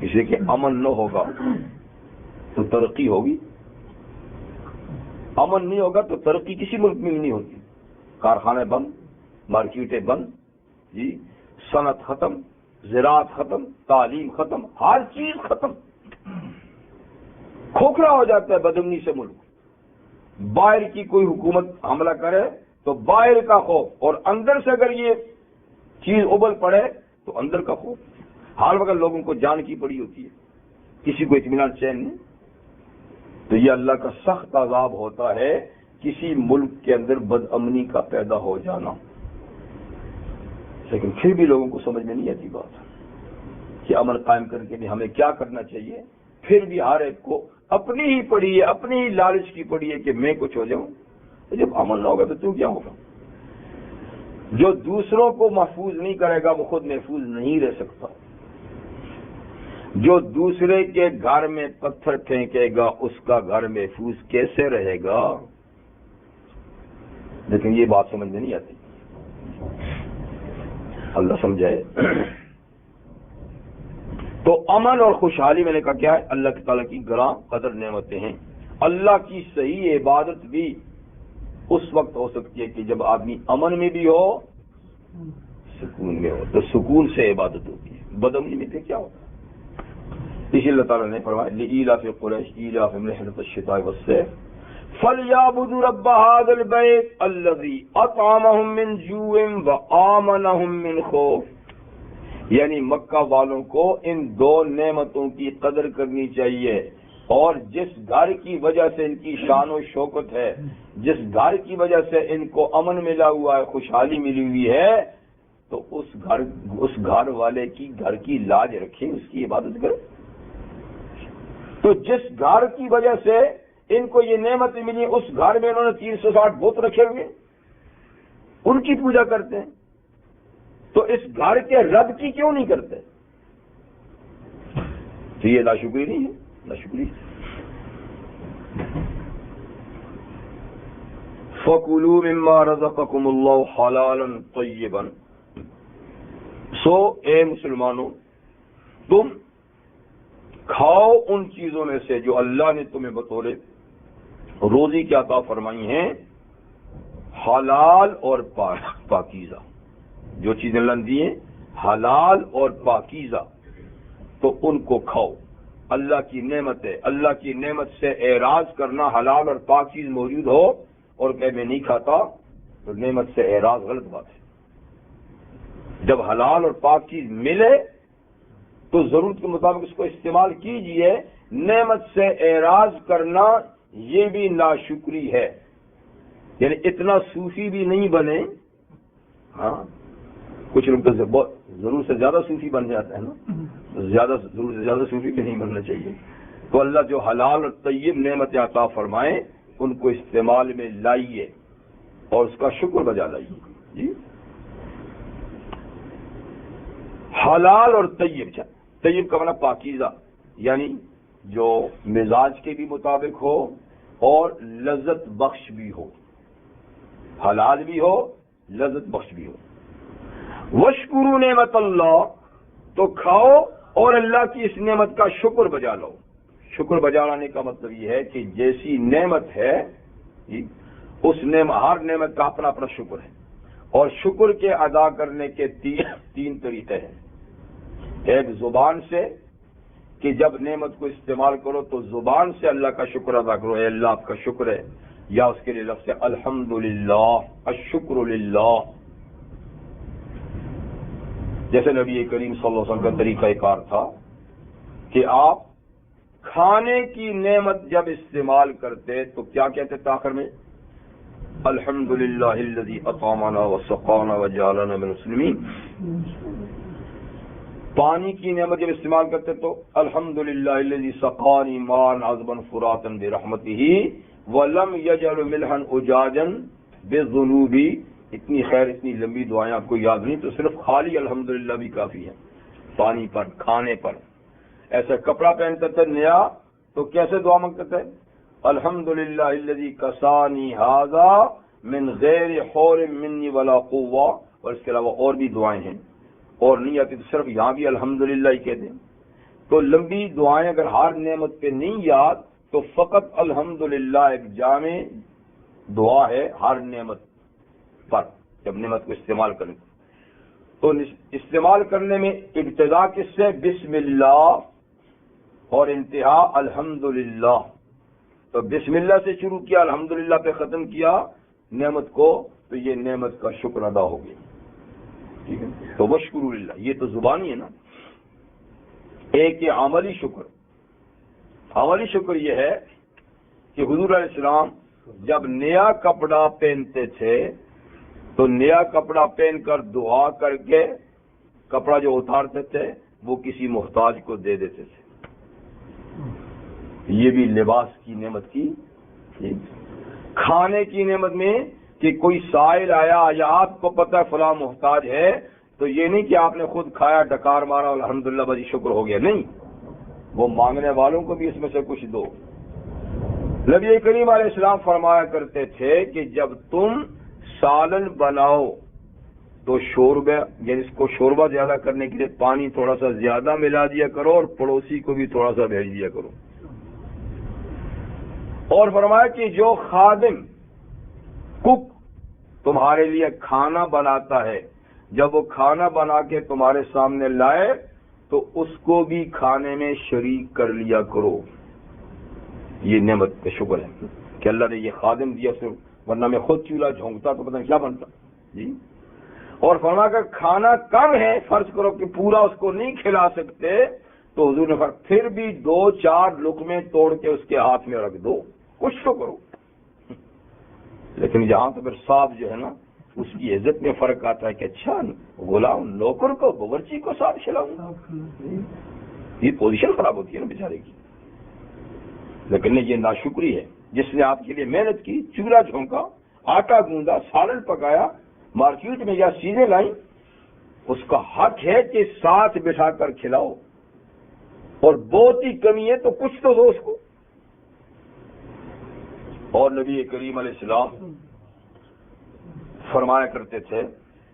اسے کہ امن نہ ہوگا تو ترقی ہوگی، امن نہیں ہوگا تو ترقی کسی ملک میں بھی نہیں ہوتی. کارخانے بند، مارکیٹیں بند، جی، صنعت ختم، زراعت ختم، تعلیم ختم، ہر چیز ختم. کھوکھلا ہو جاتا ہے بدامنی سے ملک. باہر کی کوئی حکومت حملہ کرے تو باہر کا خوف، اور اندر سے اگر یہ چیز ابل پڑے تو اندر کا خوف. ہر وقت لوگوں کو جان کی پڑی ہوتی ہے، کسی کو اطمینان چین نہیں. تو یہ اللہ کا سخت عذاب ہوتا ہے کسی ملک کے اندر بد امنی کا پیدا ہو جانا. لیکن پھر بھی لوگوں کو سمجھ میں نہیں آتی بات کہ امن قائم کر کے ہمیں کیا کرنا چاہیے. پھر بھی ہر ایک کو اپنی ہی پڑی ہے، اپنی ہی لالچ کی پڑی ہے کہ میں کچھ ہو جاؤں. جب امن نہ ہوگا تو کیا ہوگا؟ جو دوسروں کو محفوظ نہیں کرے گا وہ خود محفوظ نہیں رہ سکتا. جو دوسرے کے گھر میں پتھر پھینکے گا اس کا گھر محفوظ کیسے رہے گا؟ لیکن یہ بات سمجھ میں نہیں آتی. اللہ سمجھائے. تو امن اور خوشحالی میں نے کہا کیا ہے؟ اللہ تعالیٰ کی گراں قدر نعمتیں ہیں. اللہ کی صحیح عبادت بھی اس وقت ہو سکتی ہے کہ جب آدمی امن میں بھی ہو، سکون میں ہو. تو سکون سے عبادت ہوتی ہے، بدامنی میں کیا ہوتا ہے؟ اسی اللہ تعالیٰ نے فرمایا لإیلاف قریش ایلافہم رحلۃ الشتاء والصیف فلیعبدوا رب ھذا البیت الذی اطعمہم من جوع وآمنہم من خوف. یعنی مکہ والوں کو ان دو نعمتوں کی قدر کرنی چاہیے، اور جس گھر کی وجہ سے ان کی شان و شوکت ہے، جس گھر کی وجہ سے ان کو امن ملا ہوا ہے، خوشحالی ملی ہوئی ہے، تو اس گھر والے کی گھر کی لاج رکھیں، اس کی عبادت کریں. تو جس گھر کی وجہ سے ان کو یہ نعمتیں ملی، اس گھر میں انہوں نے 360 بت رکھے ہوئے، ان کی پوجا کرتے ہیں. تو اس گھر کے رب کی کیوں نہیں کرتے؟ تو یہ ناشکری نہیں ہے، ناشکری. فَكُلُوا مِمَّا رَزَقَكُمُ اللَّهُ حَلَالًا طَيِّبًا. سو اے مسلمانوں، تم کھاؤ ان چیزوں میں سے جو اللہ نے تمہیں بطور روزی کی عطا فرمائی ہیں، حلال اور پاکیزہ. جو چیزیں اللہ نے دی ہیں حلال اور پاکیزہ، تو ان کو کھاؤ. اللہ کی نعمت ہے، اللہ کی نعمت سے اعراض کرنا، حلال اور پاک چیز موجود ہو اور کہ میں نہیں کھاتا، تو نعمت سے اعراض غلط بات ہے. جب حلال اور پاک چیز ملے تو ضرورت کے مطابق اس کو استعمال کیجئے. نعمت سے اعراض کرنا یہ بھی ناشکری ہے. یعنی اتنا صوفی بھی نہیں بنے. ہاں، کچھ لوگ تو ضرور سے زیادہ صوفی بن جاتے ہیں نا، ضرور سے زیادہ صوفی بھی نہیں بننا چاہیے. تو اللہ جو حلال اور طیب نعمت عطا فرمائے ان کو استعمال میں لائیے اور اس کا شکر بجا لائیے. جی، حلال اور طیب. طیب کا معنی پاکیزہ، یعنی جو مزاج کے بھی مطابق ہو اور لذت بخش بھی ہو. حلال بھی ہو، لذت بخش بھی ہو. واشکروا نعمت اللہ، تو کھاؤ اور اللہ کی اس نعمت کا شکر بجا لو. شکر بجا لانے کا مطلب یہ ہے کہ جیسی نعمت ہے اس ہر نعمت کا اپنا اپنا شکر ہے، اور شکر کے ادا کرنے کے تین طریقے ہیں. ایک زبان سے، کہ جب نعمت کو استعمال کرو تو زبان سے اللہ کا شکر ادا کرو، اے اللہ آپ کا شکر ہے یا اس کے لیے لفظ الحمدللہ، الشکر للہ. جیسے نبی کریم صلی اللہ علیہ وسلم کا طریقہ کار تھا کہ آپ کھانے کی نعمت جب استعمال کرتے تو کیا کہتے تھے آخر میں؟ الحمدللہ الذی اطعمنا وسقانا وجعلنا من المسلمین. پانی کی نعمت جب استعمال کرتے تو الحمدللہ الذی سقانی ماء عذبا فراتا برحمتہ ولم یجعل ملحا اجاجا بالذنوب. اتنی خیر، اتنی لمبی دعائیں آپ کو یاد نہیں تو صرف خالی الحمدللہ بھی کافی ہے پانی پر، کھانے پر. ایسا کپڑا پہنتے تھے نیا تو کیسے دعا مانگتے تھے؟ الحمدللہ الذی کسانی ھذا من غیر حول منی ولا قوہ. اور اس کے علاوہ اور بھی دعائیں ہیں، اور نہیں آتی تو صرف یہاں بھی الحمدللہ ہی کہتے ہیں. تو لمبی دعائیں اگر ہر نعمت پہ نہیں یاد تو فقط الحمدللہ ایک جامع دعا ہے ہر نعمت پر جب نعمت کو استعمال کریں. تو استعمال کرنے میں ابتدا کس سے؟ بسم اللہ، اور انتہا الحمدللہ. تو بسم اللہ سے شروع کیا، الحمدللہ پہ ختم کیا نعمت کو، تو یہ نعمت کا شکر ادا ہو گیا. ٹھیک ہے، تو وشکر للہ یہ تو زبانی ہے نا. ایک یہ عملی شکر. عملی شکر یہ ہے کہ حضور علیہ السلام جب نیا کپڑا پہنتے تھے تو نیا کپڑا پہن کر دعا کر کے کپڑا جو اتارتے تھے وہ کسی محتاج کو دے دیتے تھے. یہ بھی لباس کی نعمت کی. کھانے کی نعمت میں کہ کوئی سائل آیا یا آپ کو پتہ ہے فلاں محتاج ہے تو یہ نہیں کہ آپ نے خود کھایا ڈکار مارا اور الحمدللہ بھائی شکر ہو گیا، نہیں، وہ مانگنے والوں کو بھی اس میں سے کچھ دو. نبی کریم علیہ السلام فرمایا کرتے تھے کہ جب تم سالن بناؤ تو شوربہ، یعنی اس کو شوربہ زیادہ کرنے کے لیے پانی تھوڑا سا زیادہ ملا دیا کرو اور پڑوسی کو بھی تھوڑا سا بھیج دیا کرو. اور فرمایا کہ جو خادم کک تمہارے لیے کھانا بناتا ہے جب وہ کھانا بنا کے تمہارے سامنے لائے تو اس کو بھی کھانے میں شریک کر لیا کرو. یہ نعمت کا شکر ہے کہ اللہ نے یہ خادم دیا، ورنہ میں خود چولہا جھونکتا تو پتہ نہیں کیا بنتا. جی. اور فرما کر کھانا کم ہے، فرض کرو کہ پورا اس کو نہیں کھلا سکتے تو حضور نے فرمایا پھر بھی 2-4 لقمے توڑ کے اس کے ہاتھ میں رکھ دو، کچھ تو کرو. لیکن یہاں تو پھر صاحب جو ہے نا اس کی عزت میں فرق آتا ہے کہ اچھا غلام نوکر کو باورچی کو صاحب کھلاؤں، یہ پوزیشن خراب ہوتی ہے نا بیچارے کی. لیکن یہ ناشکری ہے جس نے آپ کے لیے محنت کی، چولہا جھونکا، آٹا گوندا، سالن پکایا، مارکیٹ میں یا چیزیں لائیں، اس کا حق ہے کہ ساتھ بٹھا کر کھلاؤ. اور بہت ہی کمی ہے تو کچھ تو دو اس کو. اور نبی کریم علیہ السلام فرمایا کرتے تھے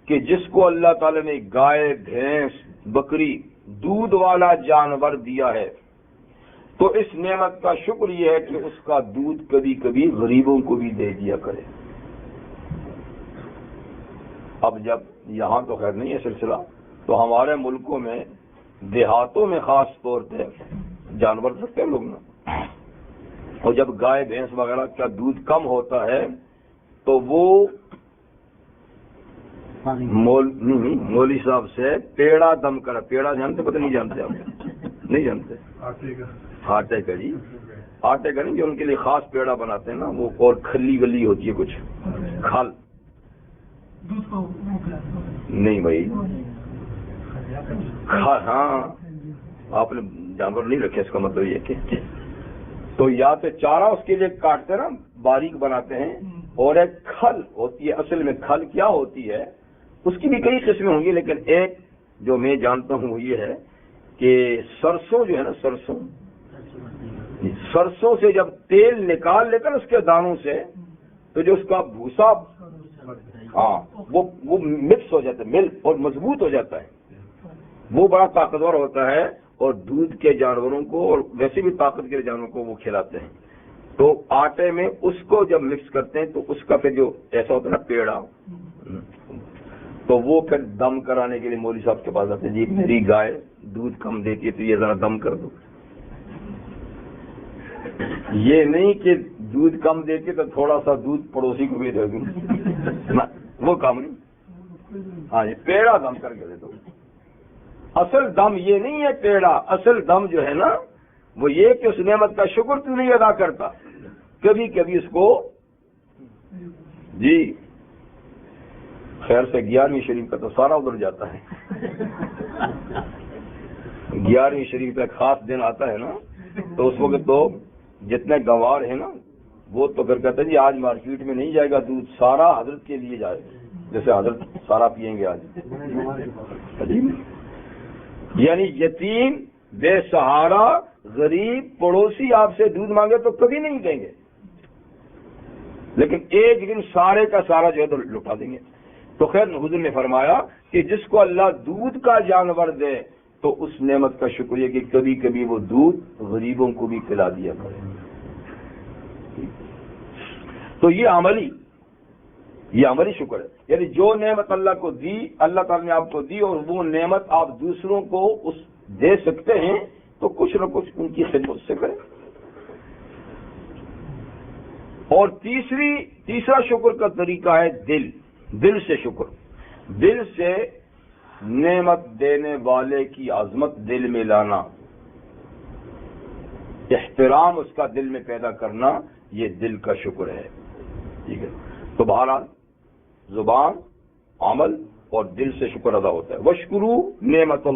کہ جس کو اللہ تعالی نے گائے، بھینس، بکری، دودھ والا جانور دیا ہے تو اس نعمت کا شکر یہ ہے کہ اس کا دودھ کبھی کبھی غریبوں کو بھی دے دیا کرے. اب جب یہاں تو خیر نہیں ہے سلسلہ، تو ہمارے ملکوں میں دیہاتوں میں خاص طور پہ جانور رکھتے ہیں لوگ نا، اور جب گائے بھینس وغیرہ کا دودھ کم ہوتا ہے تو وہ مولوی صاحب سے پیڑا دم کرا. پیڑا جانتے پتہ نہیں جانتے آپ؟ نہیں جانتے؟ آٹے کا. جی آٹے کا نہیں، جو ان کے لیے خاص پیڑا بناتے ہیں نا وہ، اور کھلی ولی ہوتی ہے کچھ کھال. نہیں بھائی، ہاں آپ نے جانور نہیں رکھے، اس کا مطلب یہ کہ تو یا تو چارہ اس کے لیے کاٹتے نا باریک بناتے ہیں، اور ایک کھل ہوتی ہے. اصل میں کھل کیا ہوتی ہے اس کی بھی کئی قسمیں ہوں گی، لیکن ایک جو میں جانتا ہوں وہ یہ ہے کہ سرسوں جو ہے نا، سرسوں سے جب تیل نکال لے کر اس کے دانوں سے تو جو اس کا بھوسا، ہاں وہ مکس ہو جاتا ہے، مل اور مضبوط ہو جاتا ہے، وہ بڑا طاقتور ہوتا ہے. اور دودھ کے جانوروں کو اور ویسے بھی طاقت کے جانوروں کو وہ کھلاتے ہیں. تو آٹے میں اس کو جب مکس کرتے ہیں تو اس کا پھر جو ایسا ہوتا ہے نا پیڑا، تو وہ پھر دم کرانے کے لیے مولوی صاحب کے پاس آتے ہیں. جی میری گائے دودھ کم دیتی ہے تو یہ ذرا دم کر دو. یہ نہیں کہ دودھ کم دے کے تو تھوڑا سا دودھ پڑوسی کو بھی دے دوں، وہ کم نہیں، ہاں جی پیڑا دم کر کے دے دو۔ اصل دم یہ نہیں ہے پیڑا، اصل دم جو ہے نا وہ یہ کہ اس نعمت کا شکر تو نہیں ادا کرتا، کبھی کبھی اس کو جی خیر سے 11ویں شریف کا تو سارا ادھر جاتا ہے۔ 11ویں شریف کا خاص دن آتا ہے نا تو اس وقت تو جتنے گوار ہیں نا وہ تو پھر کہتے ہیں جی آج مارکیٹ میں نہیں جائے گا دودھ، سارا حضرت کے لیے جائے گا، جیسے حضرت سارا پئیں گے آج۔ یعنی یتیم، بے سہارا، غریب پڑوسی آپ سے دودھ مانگے تو کبھی نہیں دیں گے، لیکن ایک دن سارے کا سارا جو ہے تو لٹا دیں گے۔ تو خیر حضور نے فرمایا کہ جس کو اللہ دودھ کا جانور دے تو اس نعمت کا شکریہ کہ کبھی کبھی وہ دودھ غریبوں کو بھی پلا دیا کرے۔ تو یہ عملی شکر ہے، یعنی جو نعمت اللہ کو دی، اللہ تعالیٰ نے آپ کو دی اور وہ نعمت آپ دوسروں کو اس دے سکتے ہیں تو کچھ نہ کچھ ان کی خدمت سے کریں۔ اور تیسرا شکر کا طریقہ ہے دل سے شکر، دل سے نعمت دینے والے کی عظمت دل میں لانا، احترام اس کا دل میں پیدا کرنا، یہ دل کا شکر ہے، ٹھیک ہے۔ تو بہرحال زبان، عمل اور دل سے شکر ادا ہوتا ہے۔ وشکرو نعمت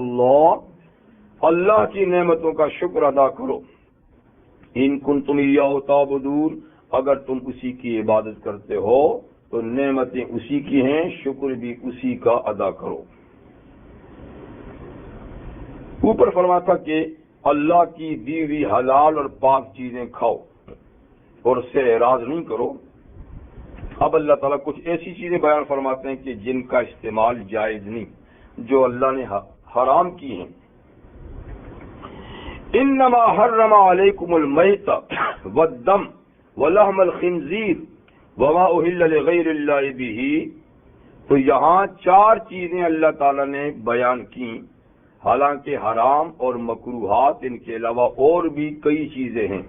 اللہ کی نعمتوں کا شکر ادا کرو، ان کنتم ایاہ تعبدون، اگر تم اسی کی عبادت کرتے ہو تو نعمتیں اسی کی ہیں، شکر بھی اسی کا ادا کرو۔ اوپر فرمایا تھا کہ اللہ کی دی ہوئی حلال اور پاک چیزیں کھاؤ اور اس سے اعراض نہیں کرو۔ اب اللہ تعالیٰ کچھ ایسی چیزیں بیان فرماتے ہیں کہ جن کا استعمال جائز نہیں، جو اللہ نے حرام کی ہیں۔ انما حرم علیکم المیت والدم ولحم الخنزیر وما اہل لغیر اللہ بہ، تو یہاں 4 چیزیں اللہ تعالیٰ نے بیان کی، حالانکہ حرام اور مکروہات ان کے علاوہ اور بھی کئی چیزیں ہیں،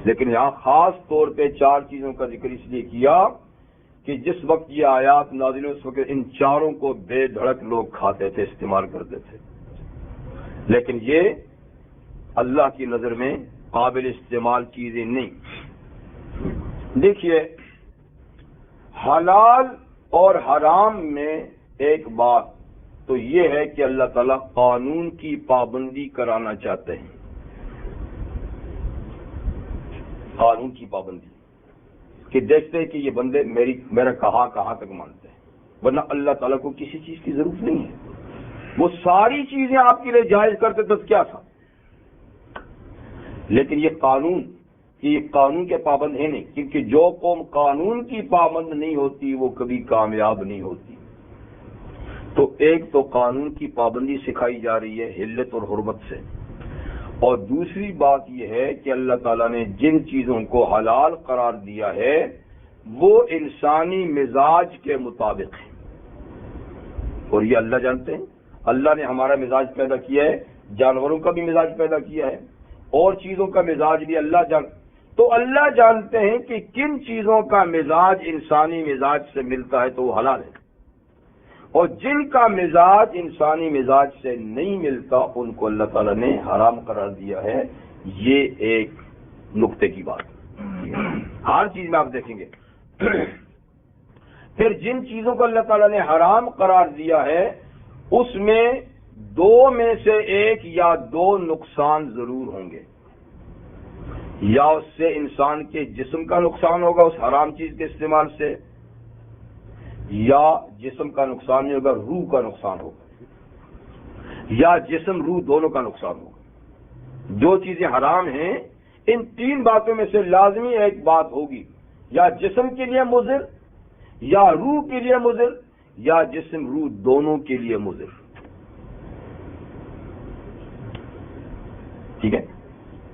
لیکن یہاں خاص طور پہ 4 چیزوں کا ذکر اس لیے کیا کہ جس وقت یہ آیات نازل ہوئی اس وقت ان 4 کو بے دھڑک لوگ کھاتے تھے، استعمال کرتے تھے، لیکن یہ اللہ کی نظر میں قابل استعمال چیزیں نہیں۔ دیکھیے حلال اور حرام میں ایک بات تو یہ ہے کہ اللہ تعالیٰ قانون کی پابندی کرانا چاہتے ہیں، قانون کی پابندی، کہ دیکھتے ہیں کہ یہ بندے میرا کہاں تک مانتے ہیں، ورنہ اللہ تعالیٰ کو کسی چیز کی ضرورت نہیں ہے، وہ ساری چیزیں آپ کے لیے جائز کرتے تو کیا تھا، لیکن یہ قانون کے پابند ہے نہیں، کیونکہ جو قوم قانون کی پابند نہیں ہوتی وہ کبھی کامیاب نہیں ہوتی۔ تو ایک تو قانون کی پابندی سکھائی جا رہی ہے حلت اور حرمت سے، اور دوسری بات یہ ہے کہ اللہ تعالیٰ نے جن چیزوں کو حلال قرار دیا ہے وہ انسانی مزاج کے مطابق ہے، اور یہ اللہ جانتے ہیں، اللہ نے ہمارا مزاج پیدا کیا ہے، جانوروں کا بھی مزاج پیدا کیا ہے، اور چیزوں کا مزاج بھی تو اللہ جانتے ہیں کہ کن چیزوں کا مزاج انسانی مزاج سے ملتا ہے تو وہ حلال ہے، اور جن کا مزاج انسانی مزاج سے نہیں ملتا ان کو اللہ تعالیٰ نے حرام قرار دیا ہے۔ یہ ایک نقطے کی بات، ہر چیز میں آپ دیکھیں گے۔ پھر جن چیزوں کو اللہ تعالیٰ نے حرام قرار دیا ہے اس میں 2 میں سے 1 یا 2 نقصان ضرور ہوں گے، یا اس سے انسان کے جسم کا نقصان ہوگا اس حرام چیز کے استعمال سے، یا جسم کا نقصان نہیں ہوگا، روح کا نقصان ہوگا، یا جسم روح دونوں کا نقصان ہوگا۔ جو چیزیں حرام ہیں ان 3 باتوں میں سے لازمی ایک بات ہوگی، یا جسم کے لیے مضر، یا روح کے لیے مضر، یا جسم روح دونوں کے لیے مضر، ٹھیک ہے۔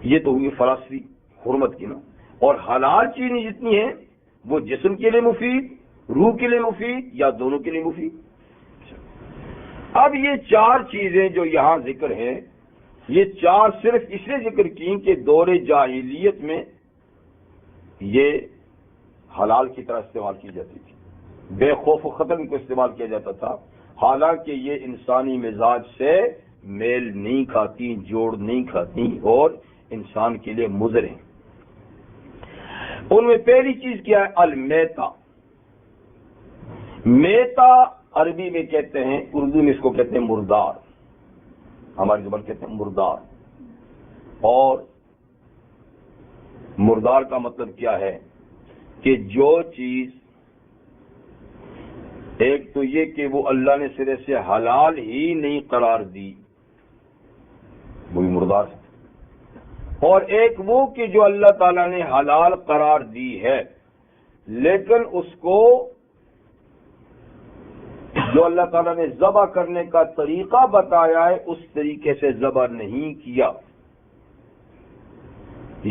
یہ تو ہوئی فلسفی حرمت کی نا، اور حلال چیزیں جتنی ہیں وہ جسم کے لیے مفید، روح کے لیے مفید، یا دونوں کے لیے مفید۔ اب یہ 4 چیزیں جو یہاں ذکر ہیں، یہ 4 صرف اس لیے ذکر کی کہ دور جاہلیت میں یہ حلال کی طرح استعمال کی جاتی تھی، بے خوف و خطر کو استعمال کیا جاتا تھا، حالانکہ یہ انسانی مزاج سے میل نہیں کھاتی، جوڑ نہیں کھاتی اور انسان کے لیے مضر ہیں۔ ان میں پہلی چیز کیا ہے؟ المیتا۔ میتا عربی میں کہتے ہیں، اردو میں اس کو کہتے ہیں مردار، ہماری زبان کہتے ہیں مردار۔ اور مردار کا مطلب کیا ہے کہ جو چیز، ایک تو یہ کہ وہ اللہ نے سرے سے حلال ہی نہیں قرار دی، وہی مردار ہے، اور ایک وہ کہ جو اللہ تعالیٰ نے حلال قرار دی ہے لیکن اس کو جو اللہ تعالیٰ نے ذبح کرنے کا طریقہ بتایا ہے اس طریقے سے ذبح نہیں کیا،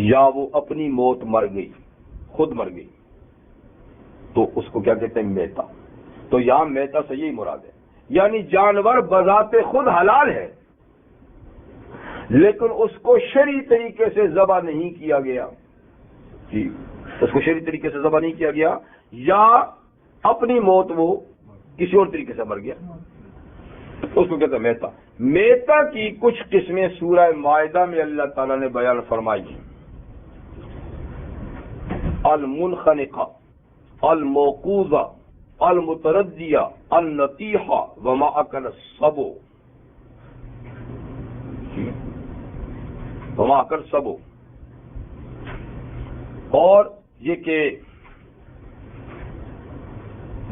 یا وہ اپنی موت مر گئی، خود مر گئی، تو اس کو کیا کہتے ہیں؟ میتا۔ تو یہاں میتا سے یہی مراد ہے، یعنی جانور بذات خود حلال ہے لیکن اس کو شرعی طریقے سے ذبح نہیں کیا گیا، جی اس کو شرعی طریقے سے ذبح نہیں کیا گیا، یا اپنی موت وہ کسی اور طریقے سے مر گیا، اس کو کہتے ہیں میتا۔ میتا کی کچھ قسمیں سورہ مائدہ میں اللہ تعالیٰ نے بیان فرمائی ہیں، المنخنقہ، الموقوذہ، المتردیہ، النطیحہ، وما اکل السبع، وما اکل السبع، اور یہ کہ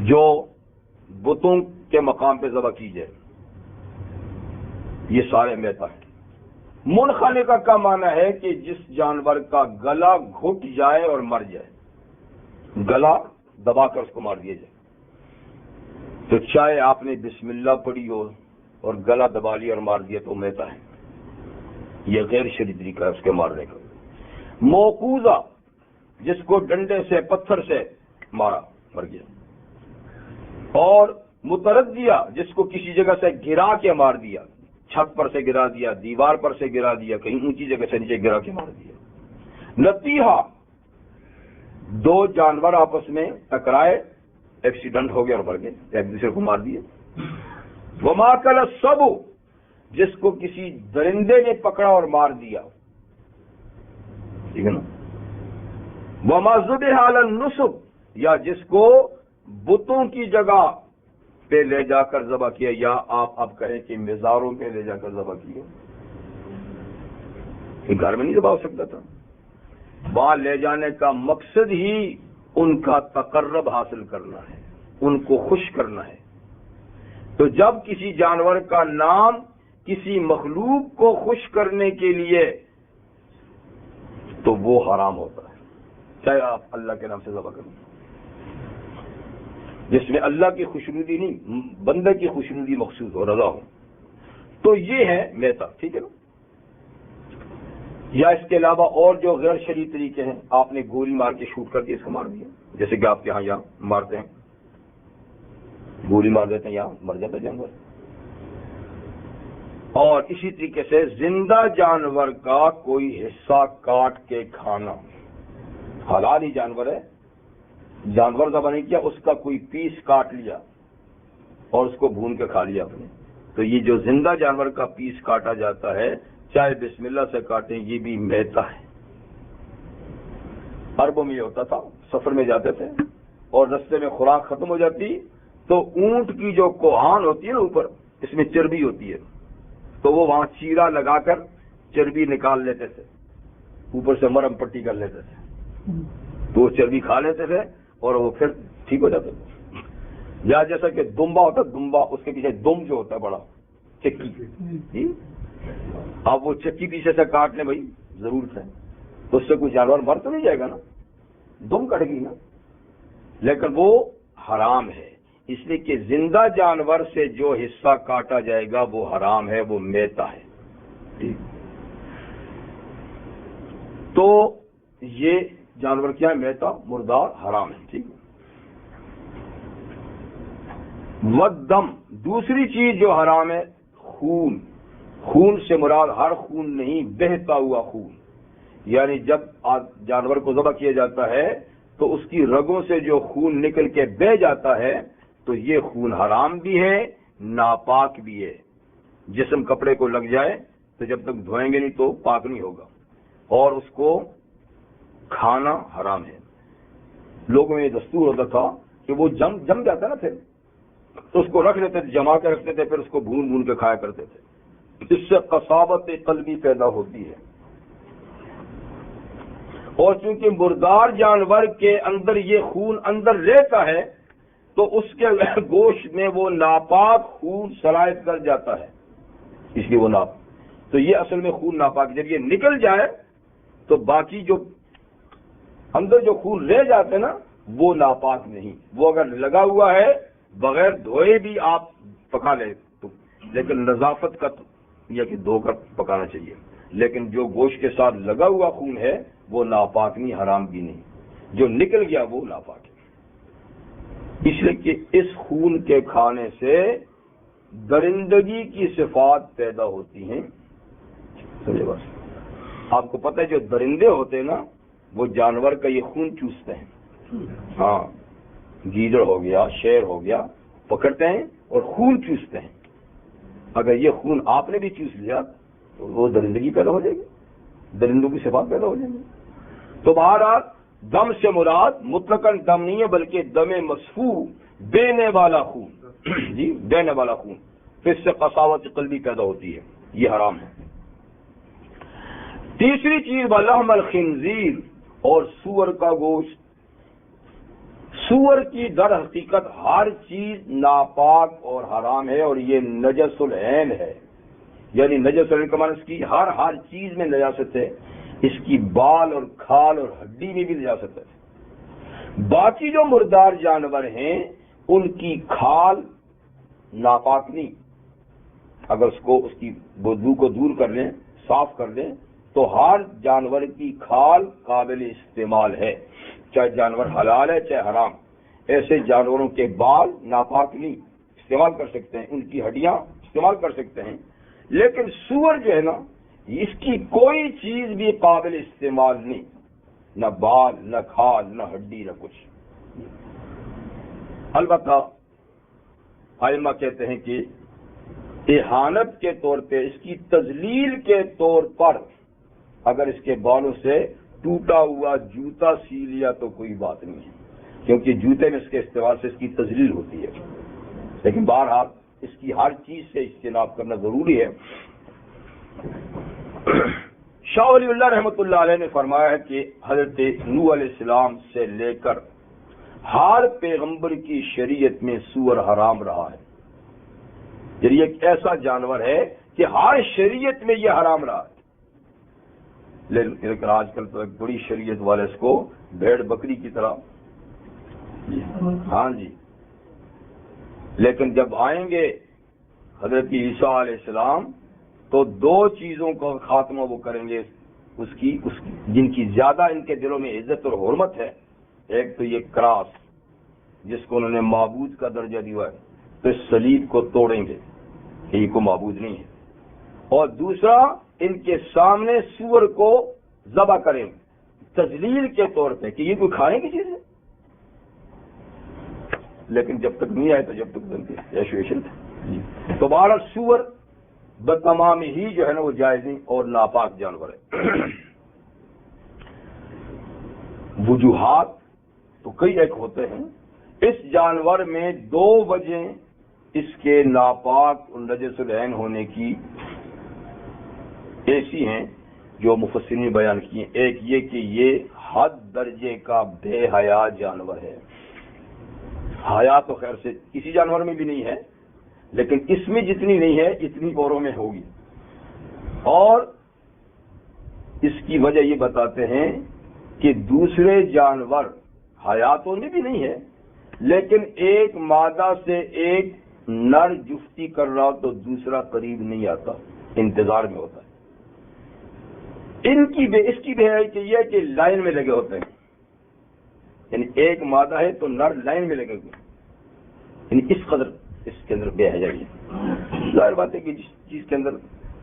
جو بتوں کے مقام پہ ذبح کی جائے، یہ سارے میتا ہیں۔ منخنقہ کا معنی ہے کہ جس جانور کا گلا گھٹ جائے اور مر جائے، گلا دبا کر اس کو مار دیا جائے، تو چاہے آپ نے بسم اللہ پڑھی ہو اور گلا دبا لیا اور مار دیا تو میتا ہے، یہ غیر شرعی طریقہ ہے اس کے مارنے کا۔ موقوذہ، جس کو ڈنڈے سے پتھر سے مارا مر گیا، اور متردیہ، جس کو کسی جگہ سے گرا کے مار دیا، چھت پر سے گرا دیا، دیوار پر سے گرا دیا، کہیں اونچی جگہ سے نیچے گرا کے مار دیا۔ نطیحہ، دو جانور آپس میں ٹکرائے، ایکسیڈنٹ ہو گیا اور مر گئے، ایک دوسرے کو مار دیے۔ وما اکل السبع، جس کو کسی درندے نے پکڑا اور مار دیا، ٹھیک ہے نا۔ وما ذبح علی النصب، یا جس کو بتوں کی جگہ پہ لے جا کر ذبح کیا، یا آپ اب کہیں کہ مزاروں پہ لے جا کر ذبح کیا، گھر میں نہیں ذبح ہو سکتا تھا، وہاں لے جانے کا مقصد ہی ان کا تقرب حاصل کرنا ہے، ان کو خوش کرنا ہے۔ تو جب کسی جانور کا نام کسی مخلوق کو خوش کرنے کے لیے، تو وہ حرام ہوتا ہے، چاہے آپ اللہ کے نام سے ذبح کریں، جس میں اللہ کی خوشنودی نہیں، بندے کی خوشنودی مقصود ہو، رضا ہو، تو یہ ہے میتا، ٹھیک ہے نا۔ یا اس کے علاوہ اور جو غیر شرعی طریقے ہیں، آپ نے گولی مار کے شوٹ کر کے اس کو مار دیا، جیسے کہ آپ کے ہاں یہاں مارتے ہیں، گولی مار دیتے ہیں، یہاں مر جاتا ہے جانور۔ اور اسی طریقے سے زندہ جانور کا کوئی حصہ کاٹ کے کھانا، حلال ہی جانور ہے، جانور ذبح نہیں کیا، اس کا کوئی پیس کاٹ لیا اور اس کو بھون کے کھا لیا آپ نے، تو یہ جو زندہ جانور کا پیس کاٹا جاتا ہے، چاہے بسم اللہ سے کاٹیں، یہ بھی میتا ہے۔ عربوں میں یہ ہوتا تھا، سفر میں جاتے تھے اور رستے میں خوراک ختم ہو جاتی تو اونٹ کی جو کوہان ہوتی ہے نا اوپر، اس میں چربی ہوتی ہے، تو وہ وہاں چیرا لگا کر چربی نکال لیتے تھے، اوپر سے مرم پٹی کر لیتے تھے، تو وہ چربی کھا لیتے تھے اور وہ پھر ٹھیک ہو جاتے تھے۔ یا جیسا کہ دمبا ہوتا ہے، دمبا، اس کے پیچھے دم جو ہوتا ہے بڑا، چکی، اب وہ چکی پیچھے سے کاٹ لیں بھائی، ضرورت ہے، تو اس سے کوئی جانور مر تو نہیں جائے گا نا، دم کٹ گئی نا، لیکن وہ حرام ہے، اس لیے کہ زندہ جانور سے جو حصہ کاٹا جائے گا وہ حرام ہے، وہ میتا ہے۔ تو یہ جانور کیا ہے؟ میتا، مردار، حرام ہے، ٹھیک ہے۔ والدم، دوسری چیز جو حرام ہے، خون۔ خون سے مراد ہر خون نہیں، بہتا ہوا خون، یعنی جب جانور کو ذبح کیا جاتا ہے تو اس کی رگوں سے جو خون نکل کے بہہ جاتا ہے تو یہ خون حرام بھی ہے، ناپاک بھی ہے۔ جسم کپڑے کو لگ جائے تو جب تک دھوئیں گے نہیں تو پاک نہیں ہوگا، اور اس کو کھانا حرام ہے۔ لوگوں میں یہ دستور ہوتا تھا کہ وہ جم جاتا نا پھر تو اس کو رکھ لیتے تھے، جما کے رکھتے تھے، پھر اس کو بھون بھون کے کھایا کرتے تھے۔ اس سے قساوت قلبی پیدا ہوتی ہے، اور چونکہ مردار جانور کے اندر یہ خون اندر رہتا ہے تو اس کے گوشت میں وہ ناپاک خون سرایت کر جاتا ہے، اس لیے وہ تو یہ اصل میں خون ناپاک، جب یہ نکل جائے تو باقی جو اندر جو خون رہ جاتے نا وہ ناپاک نہیں۔ وہ اگر لگا ہوا ہے بغیر دھوئے بھی آپ پکا لیں تو، لیکن نظافت کا یا کہ دھو کر پکانا چاہیے، لیکن جو گوشت کے ساتھ لگا ہوا خون ہے وہ ناپاک نہیں، حرام بھی نہیں، جو نکل گیا وہ ناپاک ہے۔ اس لیے کہ اس خون کے کھانے سے درندگی کی صفات پیدا ہوتی ہیں۔ سمجھے بس، آپ کو پتہ ہے جو درندے ہوتے ہیں نا وہ جانور کا یہ خون چوستے ہیں۔ ہاں، گیدڑ ہو گیا، شیر ہو گیا، پکڑتے ہیں اور خون چوستے ہیں۔ اگر یہ خون آپ نے بھی چوس لیا تو وہ درندگی پیدا ہو جائے گی، درندوں کی صفات پیدا ہو جائیں گی۔ تو بہرحال دم سے مراد مطلقاً دم نہیں ہے بلکہ دم مسفوح، دینے والا خون، جی دینے والا خون، پھر اس سے قساوت قلبی پیدا ہوتی ہے، یہ حرام ہے۔ تیسری چیز ولحم الخنزیر، اور سور کا گوشت۔ سور کی در حقیقت ہر چیز ناپاک اور حرام ہے، اور یہ نجس العین ہے، یعنی نجس العین کا معنی اس کی ہر چیز میں نجاست ہے، اس کی بال اور کھال اور ہڈی میں بھی نجاست ہے۔ باقی جو مردار جانور ہیں ان کی کھال ناپاک نہیں، اگر اس کی بدبو کو دور کر لیں، صاف کر دیں تو ہر جانور کی کھال قابل استعمال ہے، چاہے جانور حلال ہے چاہے حرام۔ ایسے جانوروں کے بال ناپاک نہیں، استعمال کر سکتے ہیں، ان کی ہڈیاں استعمال کر سکتے ہیں، لیکن سور جو ہے نا اس کی کوئی چیز بھی قابل استعمال نہیں، نہ بال نہ کھال نہ ہڈی نہ کچھ۔ البتہ علماء کہتے ہیں کہ اہانت کے طور پہ، اس کی تذلیل کے طور پر اگر اس کے بالوں سے ٹوٹا ہوا جوتا سی لیا تو کوئی بات نہیں ہے، کیونکہ جوتے میں اس کے استعمال سے اس کی تذلیل ہوتی ہے، لیکن بہرحال اس کی ہر چیز سے اجتناب کرنا ضروری ہے۔ شاہ ولی اللہ رحمۃ اللہ علیہ نے فرمایا ہے کہ حضرت نوح علیہ السلام سے لے کر ہر پیغمبر کی شریعت میں سور حرام رہا ہے، یعنی ایک ایسا جانور ہے کہ ہر شریعت میں یہ حرام رہا ہے، لیکن آج کل تو ایک بڑی شریعت والے اس کو بھیڑ بکری کی طرح، ہاں جی، لیکن جب آئیں گے حضرت عیسیٰ علیہ السلام تو دو چیزوں کا خاتمہ وہ کریں گے، اس کی جن کی زیادہ ان کے دلوں میں عزت اور حرمت ہے۔ ایک تو یہ کراس جس کو انہوں نے معبود کا درجہ دیا ہے، تو اس صلیب کو توڑیں گے کہ یہ کو معبود نہیں ہے، اور دوسرا ان کے سامنے سور کو ذبح کریں گے تذلیل کے طور پہ کہ یہ کوئی کھانے کی چیز ہے، لیکن جب تک نہیں آئے تو جب تک ایشویشن تھا۔ تو بہرحال سور بتمام ہی جو ہے نا وہ جائز نہیں اور ناپاک جانور ہے۔ وجوہات تو کئی ایک ہوتے ہیں، اس جانور میں دو وجہ اس کے ناپاک اور نجس العین ہونے کی ایسی ہیں جو مفسرین نے بیان کی ہیں۔ ایک یہ کہ یہ حد درجے کا بے حیا جانور ہے، حیا تو خیر سے کسی جانور میں بھی نہیں ہے، لیکن اس میں جتنی نہیں ہے اتنی اوروں میں ہوگی، اور اس کی وجہ یہ بتاتے ہیں کہ دوسرے جانور حیاتوں میں بھی نہیں ہے، لیکن ایک مادہ سے ایک نر جفتی کر رہا تو دوسرا قریب نہیں آتا، انتظار میں ہوتا ہے۔ اس کی بے حیائی کہ یہ ہے کہ لائن میں لگے ہوتے ہیں، یعنی ایک مادہ ہے تو نر لائن میں لگے ہوئے، یعنی اس قدر اس کے اندر بے حیائی ہے۔ ظاہر بات ہے کہ جس چیز کے اندر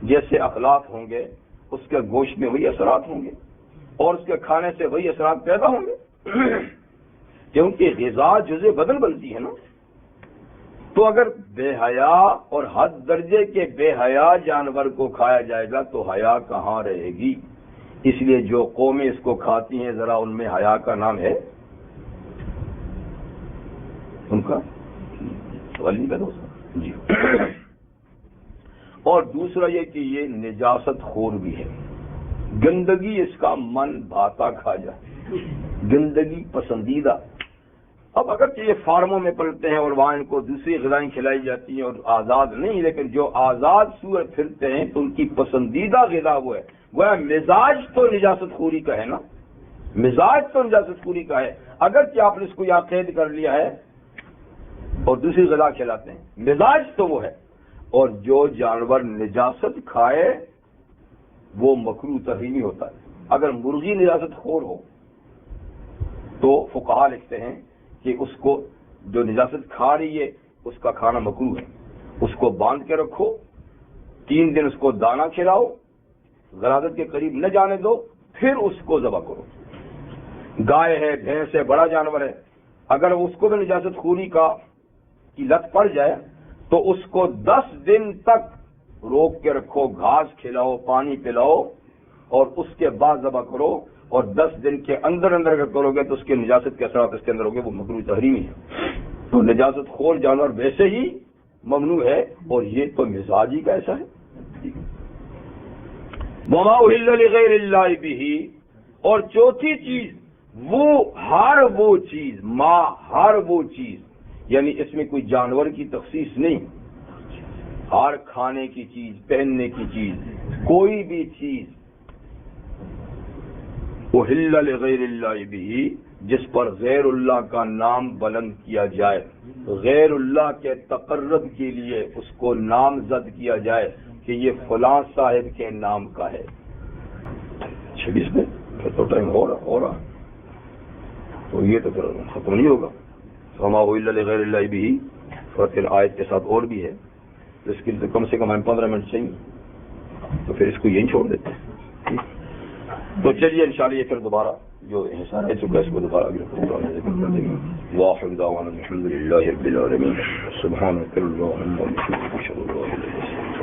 جیسے اخلاق ہوں گے اس کے گوشت میں وہی اثرات ہوں گے، اور اس کے کھانے سے وہی اثرات پیدا ہوں گے کیونکہ غذا جزء بدن بنتی ہے نا. تو اگر بے حیا اور حد درجے کے بے حیا جانور کو کھایا جائے گا تو حیا کہاں رہے گی؟ اس لیے جو قومیں اس کو کھاتی ہیں ذرا ان میں حیا کا نام ہے ان کا سوال نہیں کرو جی. اور دوسرا یہ کہ یہ نجاست خور بھی ہے. گندگی اس کا من بھاتا کھا جائے، گندگی پسندیدہ. اب اگرچہ یہ فارموں میں پلتے ہیں اور وہاں ان کو دوسری غذائیں کھلائی جاتی ہیں اور آزاد نہیں، لیکن جو آزاد سور پھرتے ہیں تو ان کی پسندیدہ غذا وہ ہے. وہ مزاج تو نجاست خوری کا ہے نا، مزاج تو نجاست خوری کا ہے. اگرچہ آپ نے اس کو یا قید کر لیا ہے اور دوسری غذا کھلاتے ہیں، مزاج تو وہ ہے. اور جو جانور نجاست کھائے وہ مکروہ تحریمی ہوتا ہے. اگر مرغی نجاست خور ہو تو فقہا لکھتے ہیں کہ اس کو جو نجاست کھا رہی ہے اس کا کھانا مکروہ ہے. اس کو باندھ کے رکھو، 3 دن اس کو دانہ کھلاؤ، غلاظت کے قریب نہ جانے دو، پھر اس کو ذبح کرو. گائے ہے، بھینس ہے، بڑا جانور ہے، اگر اس کو بھی نجاست خوری کی لت پڑ جائے تو اس کو 10 دن تک روک کے رکھو، گھاس کھلاؤ، پانی پلاؤ اور اس کے بعد ذبح کرو. اور 10 دن کے اندر اگر کرو گے تو اس کے نجاست کے اثرات اس کے اندر ہوگے، وہ مکروہ تحریمی ہے. تو نجاست خور جانور ویسے ہی ممنوع ہے اور یہ تو مزاج ہی کا ایسا ہے. وما اہل لغیر اللہ بہ. اور چوتھی چیز ہر وہ چیز یعنی اس میں کوئی جانور کی تخصیص نہیں، ہر کھانے کی چیز، پہننے کی چیز، کوئی بھی چیز اہل لغیر اللہ بہ جس پر غیر اللہ کا نام بلند کیا جائے، غیر اللہ کے تقرب کے لیے اس کو نامزد کیا جائے کہ یہ فلاں صاحب کے نام کا ہے. 26 میں پھر تو ٹائم ہو رہا تو یہ تو پھر ختم نہیں ہوگا. وما اہل لغیر اللہ بہ. اور پھر آیت کے ساتھ اور بھی ہے تو اس کے لیے کم سے کم ہمیں 15 منٹ چاہیے، تو پھر اس کو یہیں چھوڑ دیتے ہیں. تو چلیے انشاءاللہ یہ پھر دوبارہ جو حصہ رہ چکا ہے اس کو دوبارہ اگلے پروگرام میں ذکر کر دیں گے. وآخر دعوانا الحمد للہ رب العالمین. سبحانک اللہم وبحمدک اشہد ان لا الہ الا انت